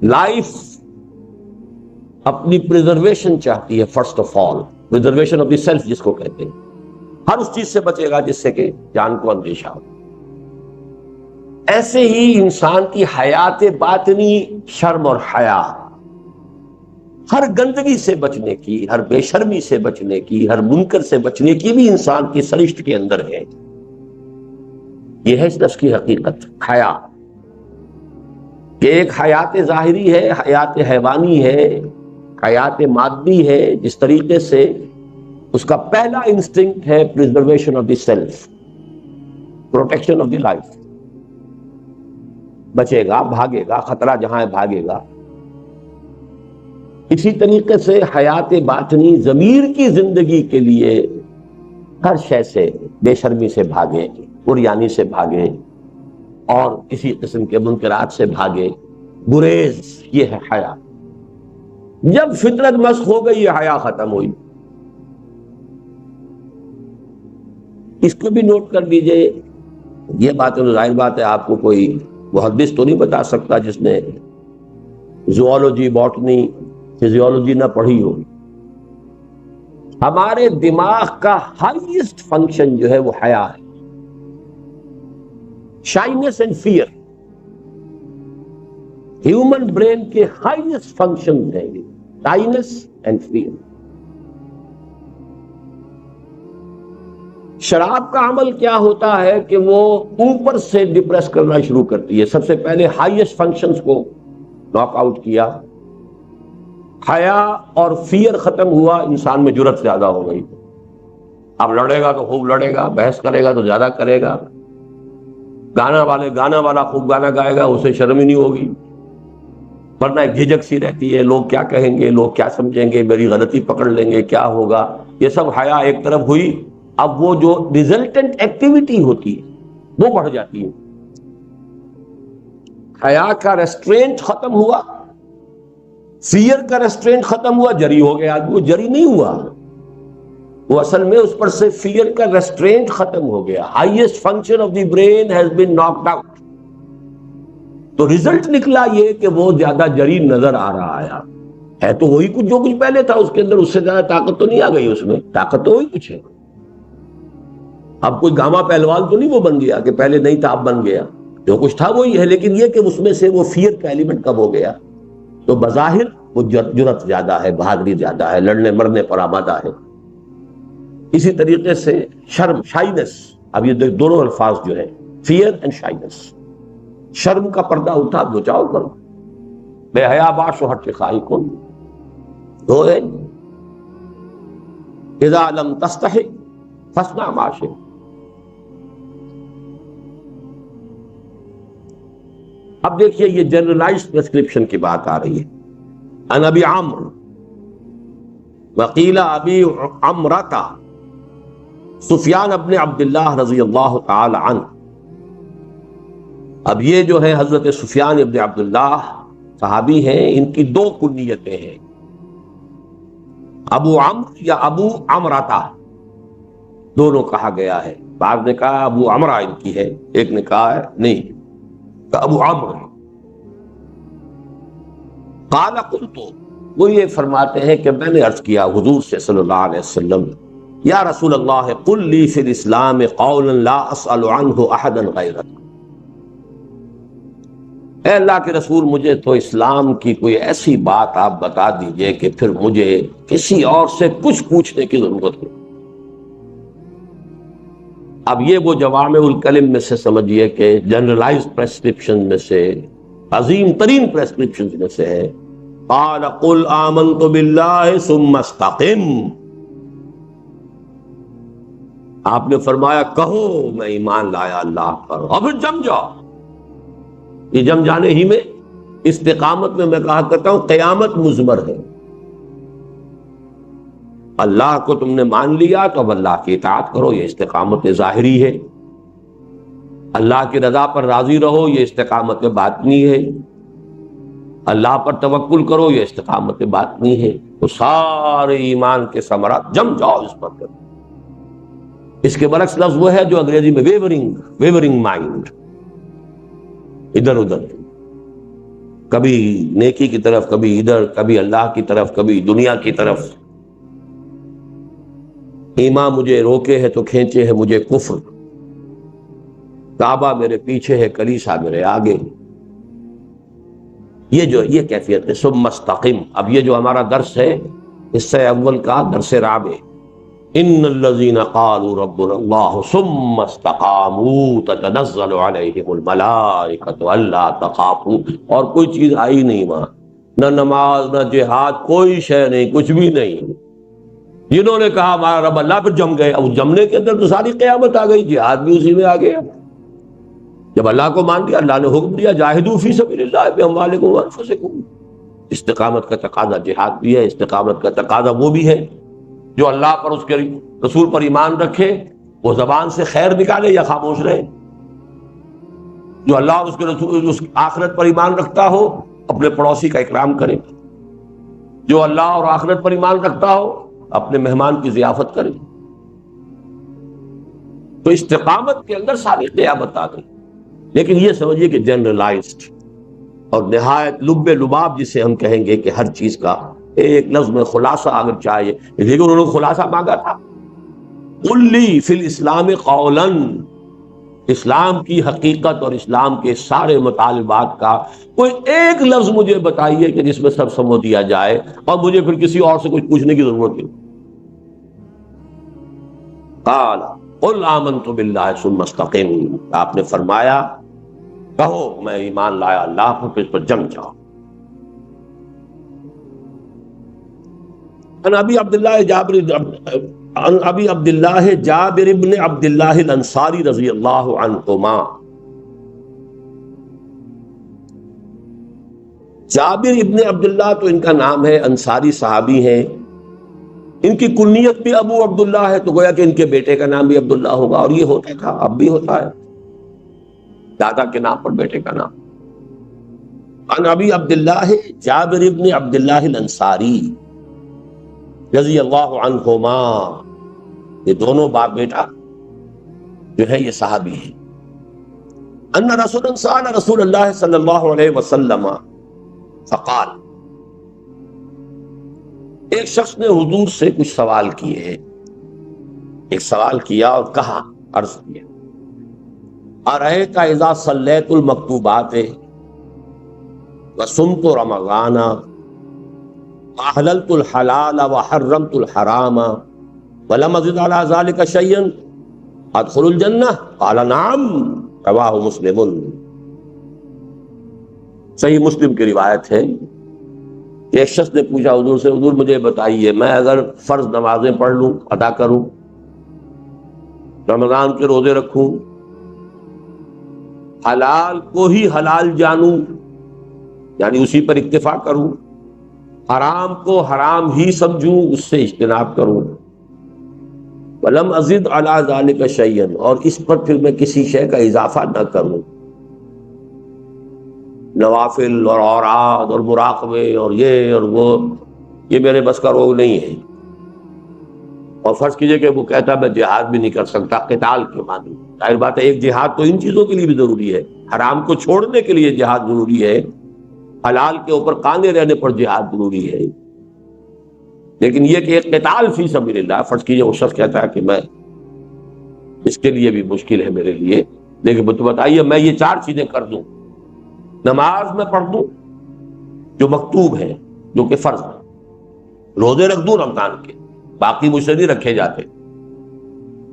لائف اپنی پریزرویشن چاہتی ہے. First of all preservation of the self جس کو کہتے ہیں، ہر اس چیز سے بچے گا جس سے کہ جان کو اندیشہ ہو. ایسے ہی انسان کی حیات باطنی شرم اور حیا، ہر گندگی سے بچنے کی، ہر بے شرمی سے بچنے کی، ہر منکر سے بچنے کی بھی انسان کی سرشت کے اندر ہے. یہ ہے اس نفس کی حقیقت، حیا. کہ ایک حیات ظاہری ہے، حیات حیوانی ہے، حیات مادی ہے، جس طریقے سے اس کا پہلا انسٹنکٹ ہے preservation of the self, protection of the life. بچے گا، بھاگے گا، خطرہ جہاں ہے بھاگے گا. اسی طریقے سے حیات باطنی ضمیر کی زندگی کے لیے ہر شے سے، بے شرمی سے بھاگے، عریانی سے بھاگے، اور اسی قسم کے منکرات سے بھاگے. گریز، یہ ہے حیا. جب فطرت مسخ ہو گئی، یہ حیا ختم ہوئی. اس کو بھی نوٹ کر لیجئے. یہ بات ظاہر بات ہے آپ کو کوئی محدث تو نہیں بتا سکتا جس نے زوالوجی، باٹنی، فزیولوجی نہ پڑھی ہو. ہمارے دماغ کا ہائیسٹ فنکشن جو ہے وہ حیا ہے. Shyness and fear human brain کے ہائیسٹ فنکشن ہیں. Shyness and fear. شراب کا عمل کیا ہوتا ہے کہ وہ اوپر سے ڈپریس کرنا شروع کرتی ہے. سب سے پہلے ہائیسٹ فنکشنز کو ناک آؤٹ کیا. حیا اور فیئر ختم ہوا، انسان میں جرأت زیادہ ہو گئی. اب لڑے گا تو خوب لڑے گا، بحث کرے گا تو زیادہ کرے گا. گانا والا خوب گانا گائے گا، اسے شرم ہی نہیں ہوگی. ورنہ ایک جھجک سی رہتی ہے، لوگ کیا کہیں گے، لوگ کیا سمجھیں گے، میری غلطی پکڑ لیں گے، کیا ہوگا. یہ سب حیا ایک طرف ہوئی. اب وہ جو ریزلٹنٹ ایکٹیویٹی ہوتی ہے وہ بڑھ جاتی ہے. حیا کا ریسٹرینٹ ختم ہوا، فیئر کا ریسٹرینٹ ختم ہوا، جری ہو گیا. وہ جری نہیں ہوا، وہ اصل میں اس پر سے فیئر کا ریسٹرینٹ ختم ہو گیا. Highest function of the brain has been knocked out. تو ریزلٹ نکلا یہ کہ وہ زیادہ جری نظر آ رہا ہے تو وہی کچھ جو کچھ پہلے تھا اس کے اندر، اس سے زیادہ طاقت تو نہیں آ گئی. اس میں طاقت تو وہی کچھ ہے. اب کوئی گاما پہلوان تو نہیں وہ بن گیا کہ پہلے نہیں تھا اب بن گیا. جو کچھ تھا وہی ہے، لیکن یہ کہ اس میں سے وہ فیئر کا ایلیمنٹ کب ہو گیا. تو بظاہر وہ جرأت زیادہ ہے، بہادری زیادہ ہے، لڑنے مرنے پر آمادہ ہے. اسی طریقے سے شرم، شائنس. اب یہ دونوں الفاظ جو ہیں، فیئر اینڈ شائنس. شرم کا پردہ اٹھا، بچاؤ کرو. بے حیا باش و ہٹ خواہی کن دو ہے. اذا لم تستحی فاصنع ما شئت. اب دیکھیے یہ جنرلائزڈ پرسکرپشن کی بات آ رہی ہے. ان ابی عمرو وقیل ابی عمرتا سفیان ابن عبداللہ رضی اللہ تعالی عنہ. اب یہ جو ہے حضرت سفیان ابن عبداللہ صحابی ہیں، ان کی دو کنیتیں ہیں، ابو عمرو یا ابو عمرتا، دونوں کہا گیا ہے. بعض نے کہا ابو عمرہ ان کی ہے، ایک نے کہا ہے نہیں ابو عمرو. قال قلت، وہ یہ فرماتے ہیں کہ میں نے عرض کیا حضور سے صلی اللہ علیہ وسلم، یا رسول اللہ قل لی فی الاسلام قولا لا اسأل عنہ احدا غیرک. اے اللہ کے رسول، مجھے تو اسلام کی کوئی ایسی بات آپ بتا دیجئے کہ پھر مجھے کسی اور سے کچھ پوچھنے کی ضرورت نہیں. اب یہ وہ جوامع الکلم میں سے سمجھیے کہ جنرلائزڈ پریسکرپشن میں سے، عظیم ترین پریسکرپشن میں سے ہے. قال قل آمنت باللہ ثم استقم. آپ نے فرمایا کہو میں ایمان لایا اللہ پر، اور پھر جم جاؤ. یہ جم جانے ہی میں استقامت میں کہا کرتا ہوں قیامت مضمر ہے. اللہ کو تم نے مان لیا تو اب اللہ کی اطاعت کرو، یہ استقامت ظاہری ہے. اللہ کی رضا پر راضی رہو، یہ استقامت باطنی ہے. اللہ پر توکل کرو، یہ استقامت باطنی ہے. تو سارے ایمان کے ثمرات جم جاؤ اس پر کرو. اس کے برعکس لفظ وہ ہے جو انگریزی میں ویورنگ مائنڈ، ادھر ادھر، کبھی نیکی کی طرف، کبھی ادھر، کبھی اللہ کی طرف، کبھی دنیا کی طرف. ایمان مجھے روکے ہے تو کھینچے ہے مجھے کفر. کعبہ میرے پیچھے ہے، کلیسا میرے آگے. یہ کیفیت ہے. ثم استقم. اب یہ جو ہمارا درس ہے اس سے اول کا درس رابع، ان الذين قالوا ربنا الله ثم استقاموا تتنزل عليهم الملائكة الا تخافوا. اور کوئی چیز آئی نہیں وہاں، نہ نماز، نہ جہاد، کوئی شے نہیں، کچھ بھی نہیں. جنہوں نے کہا ہمارا رب اللہ، پھر جم گئے. اب جمنے کے اندر تو ساری قیامت آ گئی، جہاد بھی اسی میں آ گیا. جب اللہ کو مان لیا، اللہ نے حکم دیا جاہدوا فی سبیل اللہ باموالکم وانفسکم. استقامت کا تقاضا جہاد بھی ہے، استقامت کا تقاضا وہ بھی ہے جو اللہ پر، اس کے رسول پر ایمان رکھے، وہ زبان سے خیر نکالے یا خاموش رہے. جو اللہ اور اس کے رسول، اس آخرت پر ایمان رکھتا ہو، اپنے پڑوسی کا اکرام کرے. جو اللہ اور آخرت پر ایمان رکھتا ہو، اپنے مہمان کی ضیافت کرے. تو استقامت کے اندر ساری قیامت آ گئی. لیکن یہ سمجھیے کہ جنرلائزڈ اور نہایت لب لباب جسے ہم کہیں گے کہ ہر چیز کا ایک لفظ میں خلاصہ اگر چاہیے، لیکن انہوں نے خلاصہ مانگا تھا. قل لی فی الاسلام قولا، اسلام کی حقیقت اور اسلام کے سارے مطالبات کا کوئی ایک لفظ مجھے بتائیے کہ جس میں سب سمجھ دیا جائے اور مجھے پھر کسی اور سے کچھ پوچھنے کی ضرورت نہیں. قال قل آمنت باللہ ثم استقم. آپ نے فرمایا کہو میں ایمان لایا اللہ پر، پھر اس پر جم جاؤ. عن ابی عبداللہ جابر ابن عبداللہ الانصاری رضی اللہ عنہما. جابر ابن عبداللہ تو ان کا نام ہے، انصاری صحابی ہیں. ان کی کنیت بھی ابو عبداللہ ہے، تو گویا کہ ان کے بیٹے کا نام بھی عبداللہ ہوگا. اور یہ ہوتا تھا، اب بھی ہوتا ہے، دادا کے نام پر بیٹے کا نام. عن ابی عبداللہ جابر ابن عبداللہ الانصاری رضی اللہ عنہما. یہ دونوں باپ بیٹا جو ہے یہ صحابی ہیں. ان رسول اللہ صلی اللہ علیہ وسلم فقال. ایک شخص نے حضور سے کچھ سوال کیے، ایک سوال کیا اور کہا، عرض کیا، ارأیت اذا صلیت المکتوبات وصمت رمضان احللت الحلال وحرمت الحرام ولم ازد على ذلك شيئا ادخل الجنہ؟ قال نعم. رواہ مسلم. صحیح مسلم کی روایت ہے. ایک شخص نے پوچھا حضور سے، حضور مجھے بتائیے میں اگر فرض نمازیں پڑھ لوں، ادا کروں، رمضان کے روزے رکھوں، حلال کو ہی حلال جانوں یعنی اسی پر اکتفا کروں، حرام کو حرام ہی سمجھوں، اس سے اجتناب کروں، ولم ازد علی ذلک شیئا، اور اس پر پھر میں کسی شے کا اضافہ نہ کروں، نوافل اور اوراد اور مراقبے اور یہ اور وہ، یہ میرے بس کا روگ نہیں ہے. اور فرض کیجئے کہ وہ کہتا میں جہاد بھی نہیں کر سکتا، قتال کے معنی. ظاہر بات ہے ایک جہاد تو ان چیزوں کے لیے بھی ضروری ہے، حرام کو چھوڑنے کے لیے جہاد ضروری ہے، حلال کے اوپر قانے رہنے پر جہاد ضروری ہے. لیکن یہ کہ ایک قتال فی سبیل اللہ، فرض کیجئے وہ شخص کہتا ہے کہ میں اس کے لیے بھی مشکل ہے میرے لیے، لیکن تو بتائیے میں یہ 4 چیزیں کر دوں، نماز میں پڑھ دوں جو مکتوب ہے، جو کہ فرض ہے، روزے رکھ دوں رمضان کے، باقی مجھ سے نہیں رکھے جاتے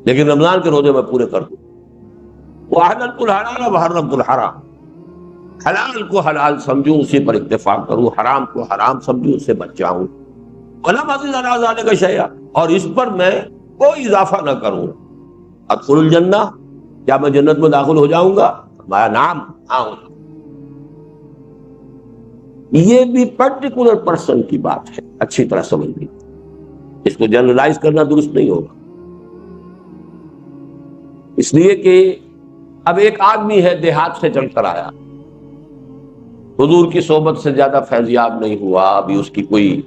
لیکن رمضان کے روزے میں پورے کر دوں، وَأَحْلَلْتُ الْحَلَالَ وَحَرَّمْتُ الْحَرَامَ، حلال کو حلال سمجھوں اسی پر اکتفا کروں، حرام کو حرام سمجھوں اس سے بچ جاؤں، وَلَمْ أَزِدْ عَلَىٰ ذَلِكَ شَيْئًا، اور اس پر میں کوئی اضافہ نہ کروں. ادخل الجنہ، کیا میں جنت میں داخل ہو جاؤں گا؟ فرمایا نعم، ہاں. یہ بھی پرٹیکولر پرسن کی بات ہے، اچھی طرح سمجھ لیں، اس کو جنرلائز کرنا درست نہیں ہوگا، اس لیے کہ اب ایک آدمی ہے دیہات سے چل کر آیا، حضور کی صحبت سے زیادہ فیضیاب نہیں ہوا، ابھی اس کی کوئی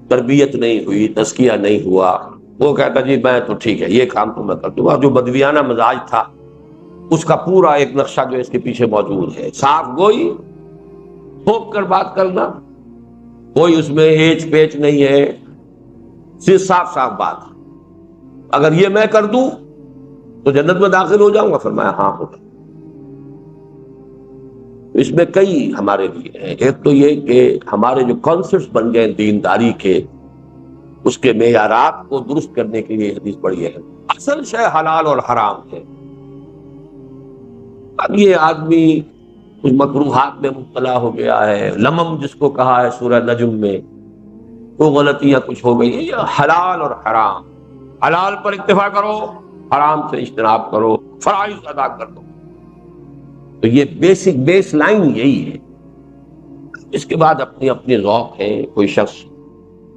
تربیت نہیں ہوئی، تزکیہ نہیں ہوا، وہ کہتا جی میں تو ٹھیک ہے یہ کام تو میں کر دوں گا، جو بدویانہ مزاج تھا اس کا پورا ایک نقشہ جو اس کے پیچھے موجود ہے، صاف گوئی، ٹھوک کر بات کرنا، کوئی اس میں ایچ پیچ نہیں ہے، صرف صاف صاف بات، اگر یہ میں کر دوں تو جنت میں داخل ہو جاؤں گا، فرمایا ہاں ہوگا۔ اس میں کئی ہمارے لیے ہیں، ایک تو یہ کہ ہمارے جو کانسیپٹس بن گئے دینداری کے، اس کے معیارات کو درست کرنے کے لیے حدیث بڑی ہے۔ اصل شے حلال اور حرام ہے، اب یہ آدمی کچھ مکروہات میں مبتلا ہو گیا ہے، لمم جس کو کہا ہے سورہ نجم میں، وہ غلطیاں کچھ ہو گئی ہیں، یہ حلال اور حرام، حلال پر اکتفا کرو، حرام سے اجتناب کرو، فرائض ادا کر دو، تو یہ بیسک بیس لائن یہی ہے۔ اس کے بعد اپنی اپنی ذوق ہے، کوئی شخص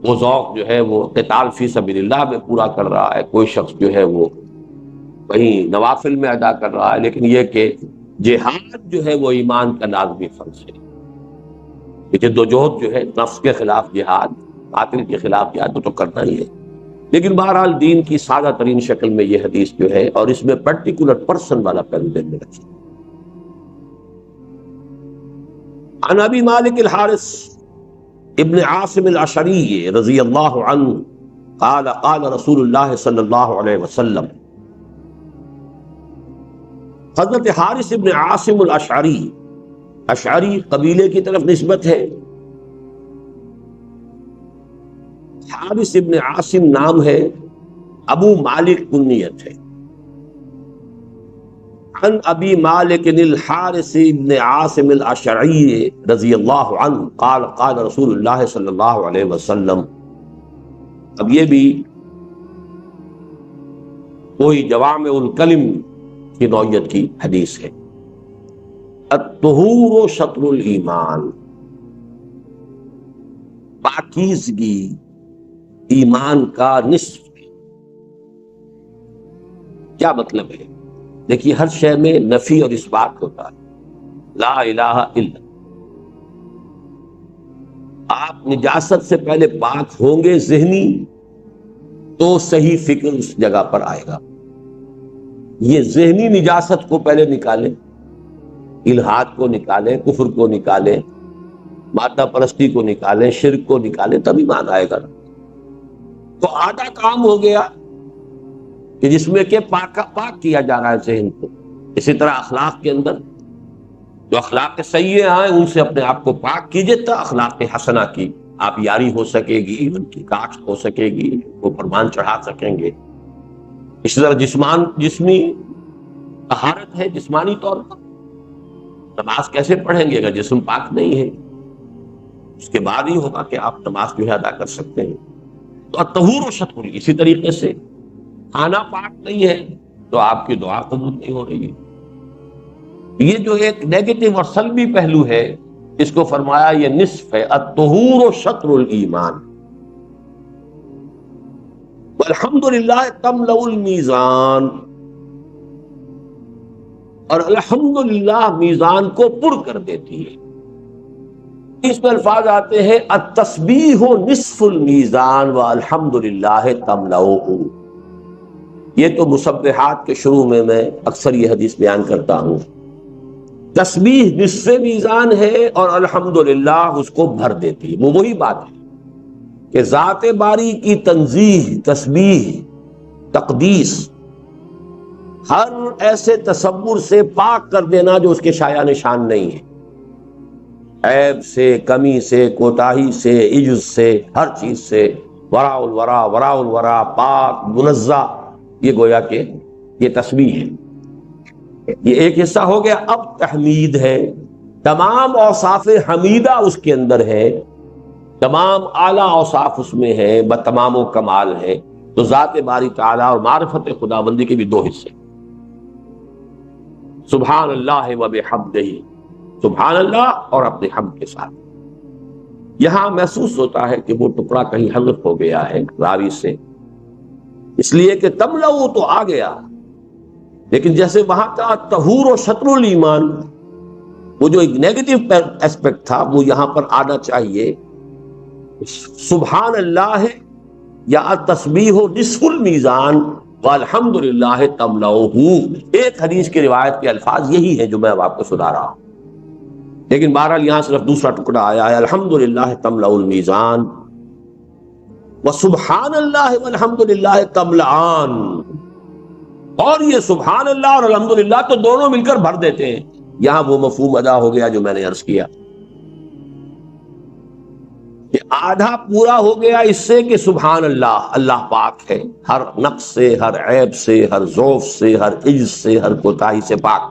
وہ ذوق جو ہے وہ قتال فی سبیل اللہ میں پورا کر رہا ہے، کوئی شخص جو ہے وہ کہیں نوافل میں ادا کر رہا ہے، لیکن یہ کہ جہاد جو ہے وہ ایمان کا لازمی فرض ہے، کہ جدوجہد جو ہے نفس کے خلاف جہاد، باطل کے خلاف جہاد تو کرنا ہی ہے، لیکن بہرحال دین کی سادہ ترین شکل میں یہ حدیث جو ہے، اور اس میں پرٹیکولر پرسن والا پہلو ذہن میں رکھیں۔ عن ابی مالک الحارث ابن عاصم الاشعری رضی اللہ عنہ قال قال رسول اللہ صلی اللہ علیہ وسلم، حضرت حارث ابن عاصم الاشعری، اشعری قبیلے کی طرف نسبت ہے، حارث ابن عاصم نام ہے، ابو مالک کنیت ہے، عن ابی مالک الحارث ابن عاصم الاشعری رضی اللہ عنہ قال قال رسول اللہ صلی اللہ علیہ وسلم۔ اب یہ بھی کوئی جوامع الکلم کی نوعیت کی حدیث ہے۔ الطہور شطر الایمان، پاکیزگی ایمان کا نصف ہے۔ کیا مطلب ہے؟ دیکھیے ہر شے میں نفی اور اثبات ہوتا ہے، لا الہ الا، آپ نجاست سے پہلے پاک ہوں گے ذہنی تو صحیح فکر اس جگہ پر آئے گا، یہ ذہنی نجاست کو پہلے نکالیں، الحاد کو نکالیں، کفر کو نکالیں، مادہ پرستی کو نکالیں، شرک کو نکالیں، تب ایمان آئے گا۔ تو آدھا کام ہو گیا کہ جس میں کہ پاک کیا جا رہا ہے ذہن کو۔ اسی طرح اخلاق کے اندر جو اخلاق سیئے ہیں ان سے اپنے آپ کو پاک کیجئے، تو اخلاق حسنہ کی آپ یاری ہو سکے گی، ان کی کاشت ہو سکے گی، وہ پرمان چڑھا سکیں گے۔ اسی طرح جسمی طہارت ہے، جسمانی طور پر نماز کیسے پڑھیں گے اگر جسم پاک نہیں ہے؟ اس کے بعد ہی ہوگا کہ آپ نماز جو ہے ادا کر سکتے ہیں۔ تو الطہور و شطر، اسی طریقے سے کھانا پاک نہیں ہے تو آپ کی دعا قبول نہیں ہو رہی ہے۔ یہ جو ایک نیگیٹو اور سلبی پہلو ہے، اس کو فرمایا یہ نصف ہے، الطہور و شطر الایمان، والحمدللہ تملأ المیزان، اور الحمدللہ میزان کو پر کر دیتی ہے۔ اس میں الفاظ آتے ہیں التسبیح نصف المیزان والحمدللہ تملأہ، یہ تو مسبحات کے شروع میں اکثر یہ حدیث بیان کرتا ہوں۔ تسبیح نصف میزان ہے اور الحمدللہ اس کو بھر دیتی ہے۔ وہ وہی بات ہے کہ ذات باری کی تنزیہ، تسبیح، تقدیس، ہر ایسے تصور سے پاک کر دینا جو اس کے شایع نشان نہیں ہے، عیب سے، کمی سے، کوتاہی سے، عجز سے، ہر چیز سے، وراء الورا، وراء الورا، پاک منزہ، یہ گویا کہ یہ تسبیح ہے۔ یہ ایک حصہ ہو گیا۔ اب تحمید ہے، تمام اوصاف حمیدہ اس کے اندر ہے، تمام اعلیٰ اوصاف اس میں ہے، بتمام و کمال ہے۔ تو ذات باری تعالیٰ اور معرفت خداوندی کے بھی دو حصے، سبحان اللہ و بحمدہ، سبحان اللہ اور اپنے حمد کے ساتھ۔ یہاں محسوس ہوتا ہے کہ وہ ٹکڑا کہیں حذف ہو گیا ہے راوی سے، اس لیے کہ تملؤ تو آ گیا، لیکن جیسے وہاں کا طہور و شطر الایمان، وہ جو ایک نیگیٹو ایسپیکٹ تھا، وہ یہاں پر آنا چاہیے۔ سبحان اللہ یا التسبیح نصف المیزان والحمد للہ تملؤہ، ایک حدیث کی روایت کے الفاظ یہی ہے جو میں اب آپ کو سنا رہا ہوں، لیکن بہرحال یہاں صرف دوسرا ٹکڑا آیا ہے، الحمد للہ تملأ المیزان وسبحان اللہ والحمد للہ تملأان، اور یہ سبحان اللہ اور الحمد للہ تو دونوں مل کر بھر دیتے ہیں۔ یہاں وہ مفہوم ادا ہو گیا جو میں نے عرض کیا کہ آدھا پورا ہو گیا اس سے کہ سبحان اللہ، اللہ پاک ہے، ہر نقص سے، ہر عیب سے، ہر ضعف سے، ہر عجز سے، ہر کوتاہی سے پاک۔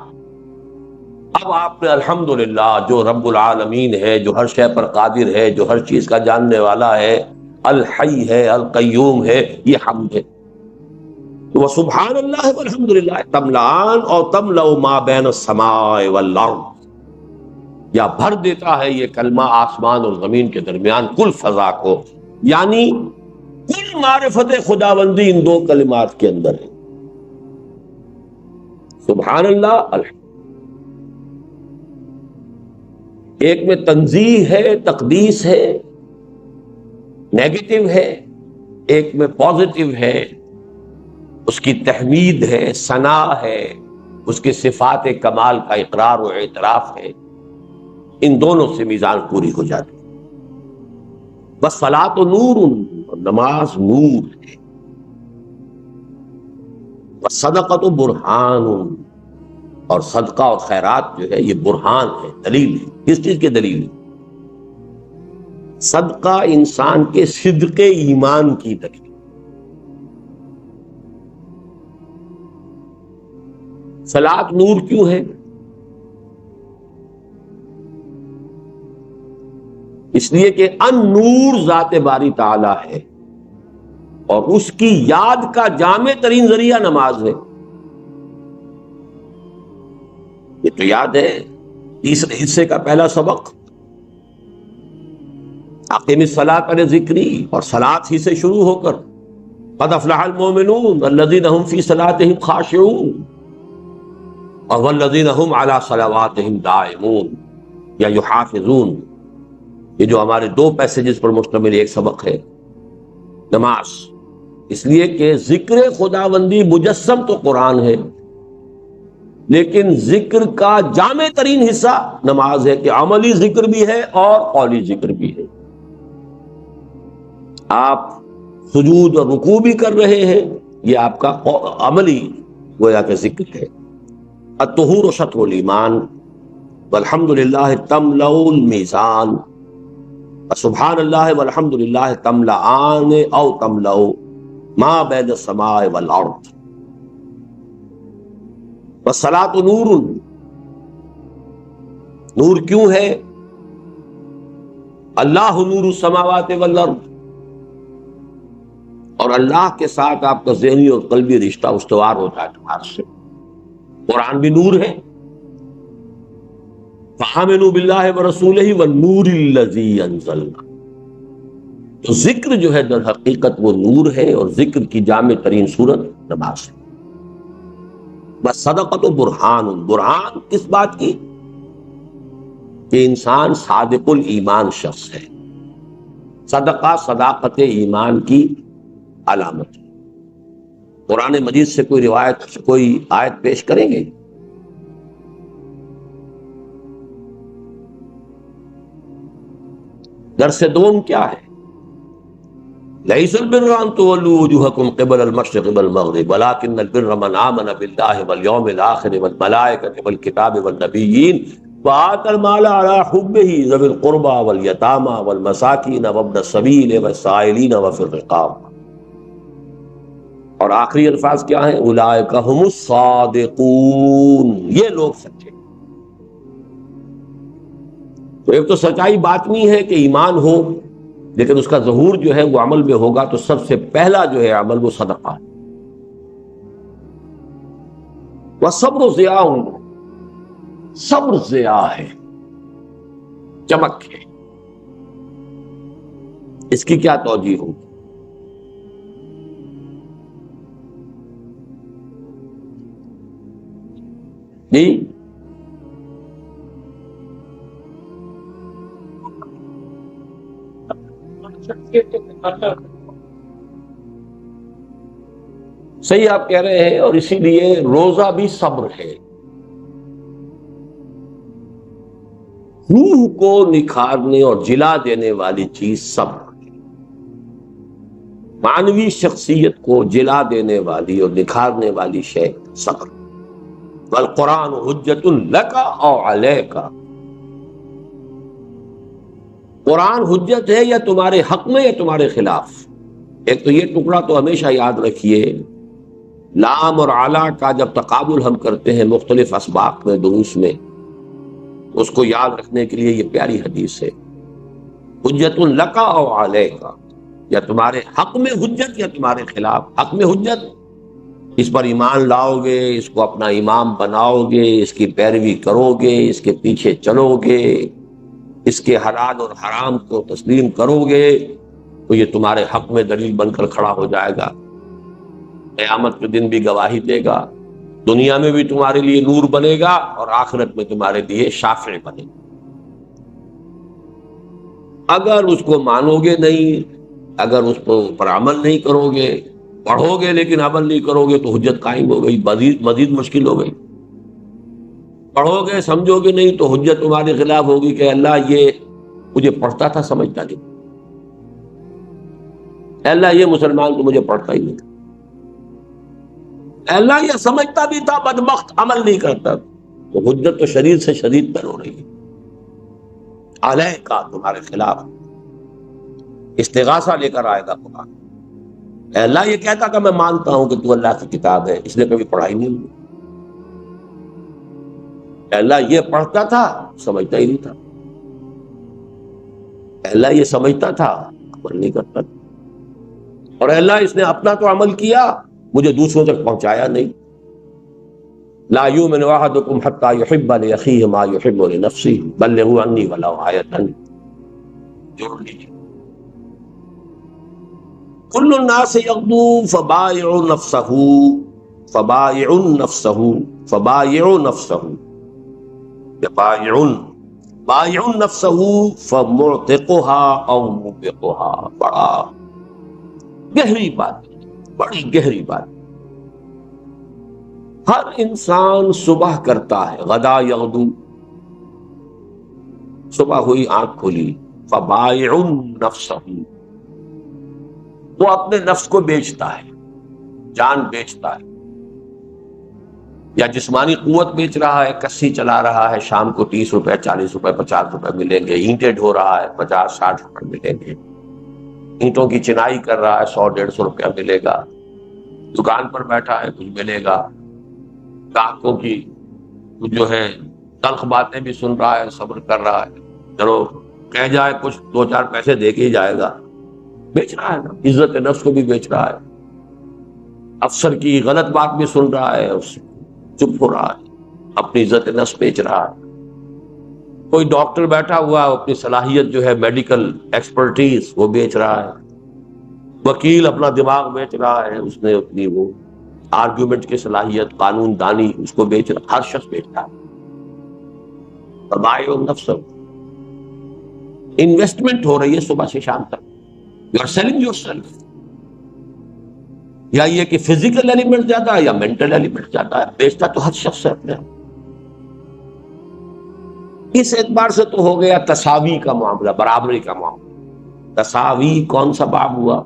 اب آپ نے الحمدللہ جو رب العالمین ہے، جو ہر شے پر قادر ہے، جو ہر چیز کا جاننے والا ہے، الحی ہے، القیوم ہے، یہ حمد ہے۔ وہ سبحان اللہ والحمدللہ تملأان، اور تملأ ما بین السماء والارض، یا بھر دیتا ہے یہ کلمہ آسمان اور زمین کے درمیان کل فضا کو، یعنی کل معرفت خداوندی ان دو کلمات کے اندر ہے، سبحان اللہ الحمد۔ ایک میں تنزیہ ہے، تقدیس ہے، نیگیٹو ہے، ایک میں پازیٹو ہے، اس کی تحمید ہے، ثنا ہے، اس کے صفات کمال کا اقرار و اعتراف ہے، ان دونوں سے میزان پوری ہو جاتی ہے۔ والصلاۃ نور، اور نماز نور ہے، والصدقۃ برہان، اور صدقہ اور خیرات جو ہے یہ برہان ہے، دلیل ہے۔ کس چیز کی دلیل ہے؟ صدقہ انسان کے صدق ایمان کی دلیل۔ صلاۃ نور کیوں ہے؟ اس لیے کہ ان نور ذات باری تعالی ہے، اور اس کی یاد کا جامع ترین ذریعہ نماز ہے۔ یہ تو یاد ہے تیسرے حصے کا پہلا سبق، اقیم الصلاۃ علی ذکری، اور صلاۃ ہی سے شروع ہو کر قد افلح المؤمنون الذین هم فی صلاتهم خاشعون، اور والذین هم علی صلواتهم دائمون یا یحافظون، یہ جو ہمارے دو پیسیجز پر مشتمل ایک سبق ہے نماز، اس لیے کہ ذکر خداوندی مجسم تو قرآن ہے، لیکن ذکر کا جامع ترین حصہ نماز ہے، کہ عملی ذکر بھی ہے اور قولی ذکر بھی ہے۔ آپ سجود اور رکوع بھی کر رہے ہیں، یہ آپ کا عملی گویا کہ ذکر ہے۔ الطہور شطر الایمان والحمد للہ تملأ المیزان، سبحان اللہ والحمد للہ تملأان او تملأ ما بین السماء والارض، والصلاۃ نور، نور کیوں ہے؟ اللہ نور السماوات والارض، اور اللہ کے ساتھ آپ کا ذہنی اور قلبی رشتہ استوار ہوتا ہے نماز سے۔ قرآن بھی نور ہے، فآمنوا باللہ ورسولہ والنور الذی انزلنا، تو ذکر جو ہے در حقیقت وہ نور ہے، اور ذکر کی جامع ترین صورت نماز ہے۔ بس صدقۃ برہان، برہان کس بات کی؟ کہ انسان صادق الایمان شخص ہے، صدقہ صداقت ایمان کی علامت ہے۔ قرآن مجید سے کوئی روایت، کوئی آیت پیش کریں گے؟ درس دوم کیا ہے؟ لَيْسَ الْبِرَّ أَن تُوَلُّوا وُجُوهَكُمْ قِبَلَ الْمَشْرِقِ وَالْمَغْرِبِ وَلَٰكِنَّ الْبِرَّ مَنْ آمَنَ بِاللَّهِ وَالْيَوْمِ الْآخِرِ وَالْمَلَائِكَةِ وَالْكِتَابِ وَالنَّبِيِّينَ وَآتَى الْمَالَ عَلَىٰ حُبِّهِ ذَوِي الْقُرْبَىٰ وَالْيَتَامَىٰ وَالْمَسَاكِينَ وَابْنَ السَّبِيلِ وَالسَّائِلِينَ وَفِي الرِّقَابِ، اور آخری الفاظ کیا ہیں؟ اولئک هم الصادقون، یہ لوگ سچے۔ تو ایک تو سچائی باطنی ہے کہ ایمان ہو، لیکن اس کا ظہور جو ہے وہ عمل میں ہوگا، تو سب سے پہلا جو ہے عمل وہ صدقہ ہے۔ وَالصَّبْرُ ضِیاءٌ، صبر ضیاء ہے، چمک ہے۔ اس کی کیا توجیہ ہوگی؟ جی صحیح آپ کہہ رہے ہیں، اور اسی لیے روزہ بھی صبر ہے۔ روح کو نکھارنے اور جلا دینے والی چیز صبر ہے۔ معنوی شخصیت کو جلا دینے والی اور نکھارنے والی شے صبر۔ والقرآن حجت لک او علیک، قرآن حجت ہے یا تمہارے حق میں یا تمہارے خلاف۔ ایک تو یہ ٹکڑا تو ہمیشہ یاد رکھیے، لام اور اعلیٰ کا جب تقابل ہم کرتے ہیں مختلف اسباق میں دروس میں، اس کو یاد رکھنے کے لیے یہ پیاری حدیث ہے، حجت لک او علیک، یا تمہارے حق میں حجت یا تمہارے خلاف۔ حق میں حجت، اس پر ایمان لاؤ گے، اس کو اپنا امام بناؤ گے، اس کی پیروی کرو گے، اس کے پیچھے چلو گے، اس کے حلال اور حرام کو تسلیم کرو گے، تو یہ تمہارے حق میں دلیل بن کر کھڑا ہو جائے گا، قیامت کے دن بھی گواہی دے گا، دنیا میں بھی تمہارے لیے نور بنے گا اور آخرت میں تمہارے لیے شافع بنے گا۔ اگر اس کو مانو گے نہیں، اگر اس پر عمل نہیں کرو گے، پڑھو گے لیکن عمل نہیں کرو گے، تو حجت قائم ہو گئی، مزید مشکل ہو گئی۔ پڑھو گے سمجھو گے نہیں تو حجت تمہارے خلاف ہوگی کہ اللہ یہ مجھے پڑھتا تھا سمجھتا نہیں، اللہ یہ مسلمان تو مجھے پڑھتا ہی نہیں، اللہ یہ سمجھتا بھی تھا بدبخت عمل نہیں کرتا۔ تو حجت تو شدید سے شدید تر ہو رہی ہے، علیہ کا تمہارے خلاف استغاثہ لے کر آئے گا قرآن۔ اے اللہ یہ کہتا کہ میں مانتا ہوں کہ تو اللہ کی کتاب ہے، اس نے کبھی پڑھائی نہیں ہوئی۔ اے اللہ یہ پڑھتا تھا سمجھتا ہی نہیں تھا، اے اللہ یہ سمجھتا تھا عمل نہیں کرتا تھا، اور اے اللہ اس نے اپنا تو عمل کیا مجھے دوسروں تک پہنچایا نہیں۔ لا یؤمن احدکم حتی یحب لاخیہ ما یحب لنفسہ بلغوا عنی ولو آیۃ، جوڑ لیجیے۔ کل الناس یغدو فبائع نفسہ فبائع نفسہ فبائع نفسہ بائع نفسہ فمعتقها او موبقها۔ بڑا گہری بات، بڑی گہری بات۔ ہر انسان صبح کرتا ہے، غدا یغدو، صبح ہوئی آنکھ کھلی، فبائع نفسہ، وہ اپنے نفس کو بیچتا ہے، جان بیچتا ہے، یا جسمانی قوت بیچ رہا ہے، کسی چلا رہا ہے، شام کو 30 روپے 40 روپے 50 روپے ملیں گے، اینٹیں ڈھو رہا ہے 50 60 روپے ملیں گے، اینٹوں کی چنائی کر رہا ہے 100 150 روپیہ ملے گا، دکان پر بیٹھا ہے کچھ ملے گا، گاہکوں کی جو ہے تلخ باتیں بھی سن رہا ہے، صبر کر رہا ہے، چلو کہہ جائے کچھ 2 4 پیسے دے کے ہی جائے گا، بیچ رہا ہے نا، عزت نفس کو بھی بیچ رہا ہے، افسر کی غلط بات بھی سن رہا ہے، چپ ہو رہا ہے، اپنی عزت نفس بیچ رہا ہے۔ کوئی ڈاکٹر بیٹھا ہوا ہے، اپنی صلاحیت جو ہے میڈیکل ایکسپرٹیز وہ بیچ رہا ہے، وکیل اپنا دماغ بیچ رہا ہے، اس نے اپنی وہ آرگیومنٹ کی صلاحیت، قانون دانی اس کو بیچ رہا، ہر شخص بیچ رہا ہے۔ فبائع نفس، انویسٹمنٹ ہو رہی ہے صبح سے شام تک، you are selling yourself, یا یہ کہ فزیکل ایلیمنٹ زیادہ ہے یا مینٹل ایلیمنٹ زیادہ ہے، بیچتا تو ہر شخص ہے اپنے۔ اس اعتبار سے تو ہو گیا تساوی کا معاملہ، برابری کا معاملہ۔ تساوی کون سا باب ہوا؟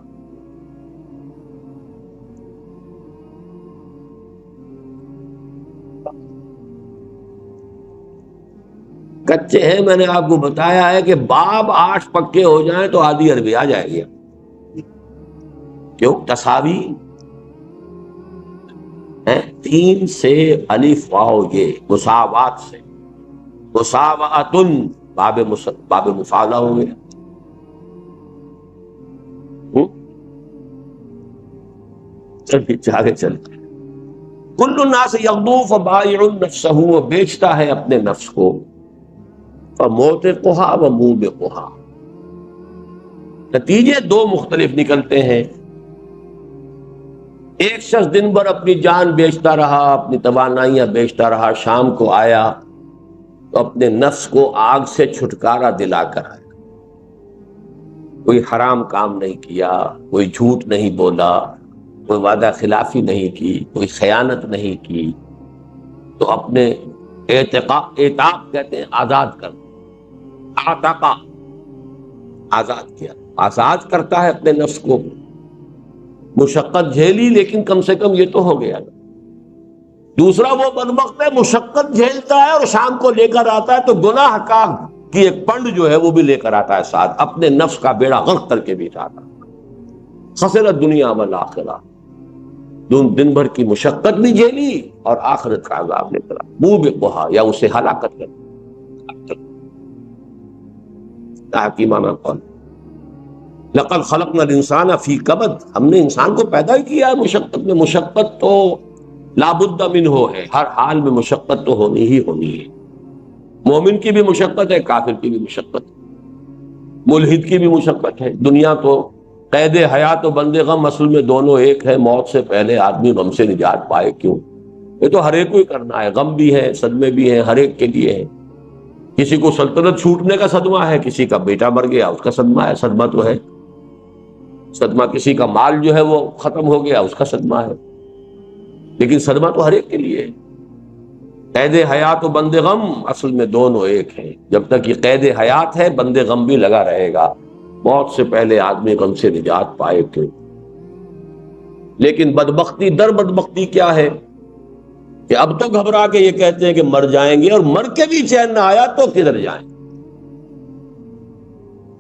کچے ہیں، میں نے آپ کو بتایا ہے کہ باب 8 پکے ہو جائیں تو آدھی عربی آ جائے گی۔ کیوں؟ تساوی 3 سے الف واو، یہ مساوات سے، مساواتن باب مفاعلہ ہو گیا۔ چلیے آگے چلتے، کل الناس یغدو فبائع نفسہ، وہ بیچتا ہے اپنے نفس کو، فموتقها وموبقها، نتیجے دو مختلف نکلتے ہیں. ایک شخص دن بھر اپنی جان بیچتا رہا، اپنی توانائیاں بیچتا رہا، شام کو آیا تو اپنے نفس کو آگ سے چھٹکارا دلا کر آیا. کوئی حرام کام نہیں کیا، کوئی جھوٹ نہیں بولا، کوئی وعدہ خلافی نہیں کی، کوئی خیانت نہیں کی، تو اپنے اعتاق کہتے ہیں آزاد کر، آتاقا آزاد کیا، آزاد کرتا ہے اپنے نفس کو. مشقت جھیلی لیکن کم سے کم یہ تو ہو گیا. دوسرا وہ بدبخت ہے مشقت جھیلتا ہے اور شام کو لے کر آتا ہے تو گناہ کا کی ایک پنڈ جو ہے وہ بھی لے کر آتا ہے ساتھ، اپنے نفس کا بیڑا غرق کر کے بھی آتا. خسرت دنیا والآخرہ، دن بھر کی مشقت بھی جھیلی اور آخرت کا عذاب لے کر منہ بے بہا یا اسے ہلاکت کر. حکیمانہ قول لقد خلقنا الانسان فی کبد، ہم نے انسان کو پیدا ہی کیا ہے مشقت میں. مشقت تو لابد منہ ہے، ہر حال میں مشقت تو ہونی ہی ہونی ہے. مومن کی بھی مشقت ہے، کافر کی بھی مشقت ہے، ملحد کی بھی مشقت ہے. دنیا تو قید حیات و بند غم اصل میں دونوں ایک ہے. موت سے پہلے آدمی غم سے نجات پائے. کیوں؟ یہ تو ہر ایک کو ہی کرنا ہے. غم بھی ہے، صدمے بھی ہیں، ہر ایک کے لیے ہے. کسی کو سلطنت چھوٹنے کا صدمہ ہے، کسی کا بیٹا مر گیا اس کا صدمہ ہے. صدمہ تو ہے، صدمہ کسی کا مال جو ہے وہ ختم ہو گیا اس کا صدمہ ہے، لیکن صدمہ تو ہر ایک کے لیے ہے. قید حیات و بند غم اصل میں دونوں ایک ہیں. جب تک یہ قید حیات ہے بند غم بھی لگا رہے گا. موت سے پہلے آدمی غم سے نجات پائے. کیوں؟ لیکن بدبختی در بدبختی کیا ہے کہ اب تو گھبرا کے یہ کہتے ہیں کہ مر جائیں گے، اور مر کے بھی چین نہ آیا تو کدھر جائیں؟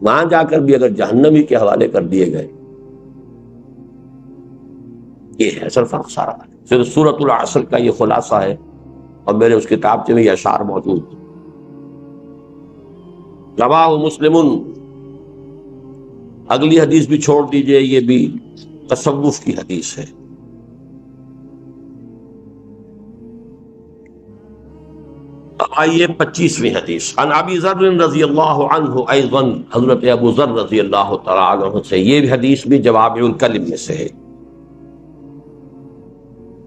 وہاں جا کر بھی اگر جہنمی کے حوالے کر دیے گئے. یہ ہے اصل فرق سارا. صرف سورۃ العصر کا یہ خلاصہ ہے، اور میرے اس کتاب میں یہ اشعار موجود ہیں. رواہ مسلم، اگلی حدیث بھی چھوڑ دیجئے، یہ بھی تصوف کی حدیث ہے. آئیے 25ویں حدیث. عن ابی ذر رضی اللہ عنہ ایضا، حضرت ابو ذر رضی اللہ تعالی عنہ سے یہ بھی حدیث بھی جوامع الکلم میں سے ہے.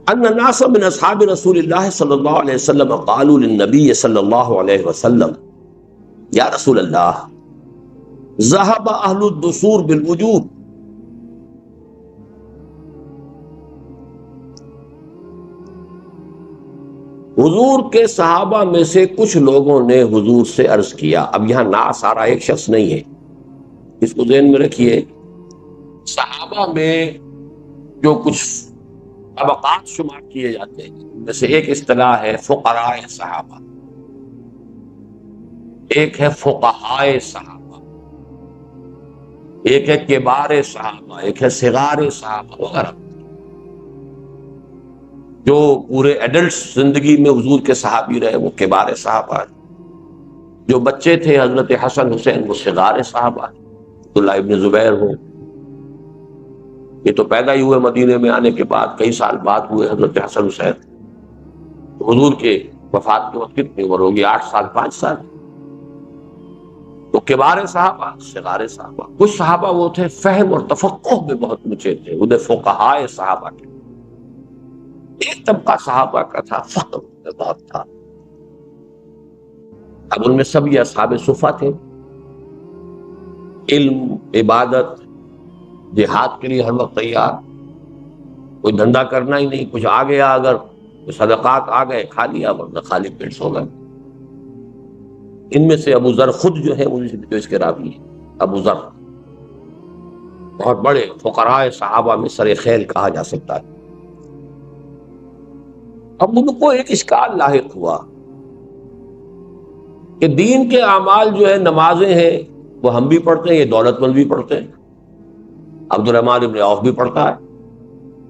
ان الناس من اصحاب رسول اللہ صلی اللہ علیہ وسلم قالوا للنبی صلی اللہ علیہ وسلم یا رسول اللہ ذهب اہل الدثور بالوجوب. حضور کے صحابہ میں سے کچھ لوگوں نے حضور سے عرض کیا. اب یہاں نا سارا ایک شخص نہیں ہے، اس کو ذہن میں رکھیے. صحابہ میں جو کچھ طبقات شمار کیے جاتے ہیں ان میں سے ایک اصطلاح ہے فقراء صحابہ، ایک ہے فقہاء صحابہ، ایک ہے کبار صحابہ، ایک ہے صغار صحابہ وغیرہ. جو پورے ایڈلٹس زندگی میں حضور کے صحابی رہے وہ کبار صحابہ ہیں. جو بچے تھے حضرت حسن حسین وہ صغار صحابہ ہیں. عبداللہ ابن زبیر ہو، یہ تو پیدا ہی ہوئے مدینے میں آنے کے بعد، کئی سال بعد ہوئے حضرت حسن حسین. حضور کے وفات کے وقت کتنی عمر ہوگی؟ 8 سال 5 سال. تو کبار صحابہ، صغار صحابہ. کچھ صحابہ وہ تھے فہم اور تفقہ میں بہت اونچے تھے، انہیں فقہاء صحابہ تھے. ایک طبقہ صحابہ کا تھا فقہ میں بہت تھا. اب ان میں سب یہ اصحاب صفہ تھے، علم، عبادت، جہاد کے لیے ہر وقت تیار، کوئی دھندا کرنا ہی نہیں. کچھ آ گیا اگر صدقات آ گئے کھا لیا، ورنہ خالی پیٹ سو گئے. ان میں سے ابو ذر خود جو ہے جو اس کے راوی ہیں، ابو ذر بہت بڑے فقراء صحابہ میں سر خیل کہا جا سکتا ہے. اب ان کو ایک اشکال لاحق ہوا کہ دین کے اعمال جو ہے، نمازیں ہیں وہ ہم بھی پڑھتے ہیں، یہ دولت مند بھی پڑھتے ہیں. عبد الرحمن ابن عوف بھی پڑھتا ہے،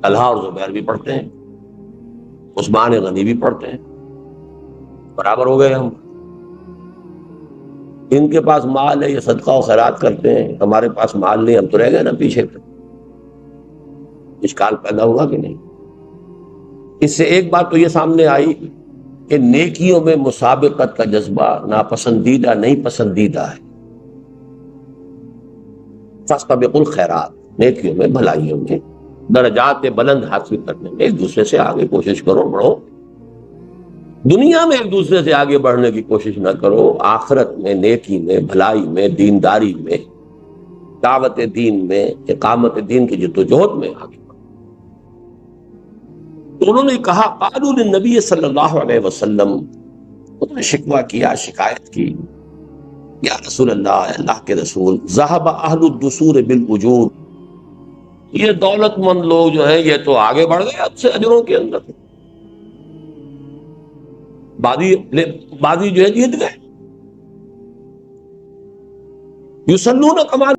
طلحہ اور زبیر بھی پڑھتے ہیں، عثمان غنی بھی پڑھتے ہیں، برابر ہو گئے ہم. ان کے پاس مال ہے، یہ صدقہ و خیرات کرتے ہیں، ہمارے پاس مال نہیں، ہم تو رہ گئے نا پیچھے. اشکال پیدا ہوا کہ نہیں؟ اس سے ایک بات تو یہ سامنے آئی کہ نیکیوں میں مسابقت کا جذبہ ناپسندیدہ نہیں، پسندیدہ ہے. فاستبقوا الخیرات، نیکیوں میں، بھلائیوں میں، درجات بلند حاصل کرنے میں ایک دوسرے سے آگے کوشش کرو، بڑھو۔ دنیا میں ایک دوسرے سے آگے بڑھنے کی کوشش نہ کرو، آخرت میں، نیکی میں، بھلائی میں، دینداری میں، دعوت دین میں، اقامت دین کی جدوجہد میں آگے بڑھو۔ تو انہوں نے کہا، قالوا للنبی صلی اللہ علیہ وسلم، انہوں نے شکوہ کیا، شکایت کی، یا رسول اللہ، اللہ کے رسول، ذهب اہل الدثور بالاجور، یہ دولت مند لوگ جو ہیں یہ تو آگے بڑھ گئے اب سے اجروں کے اندر، بازی جو ہے جیت گئے، یصلون کما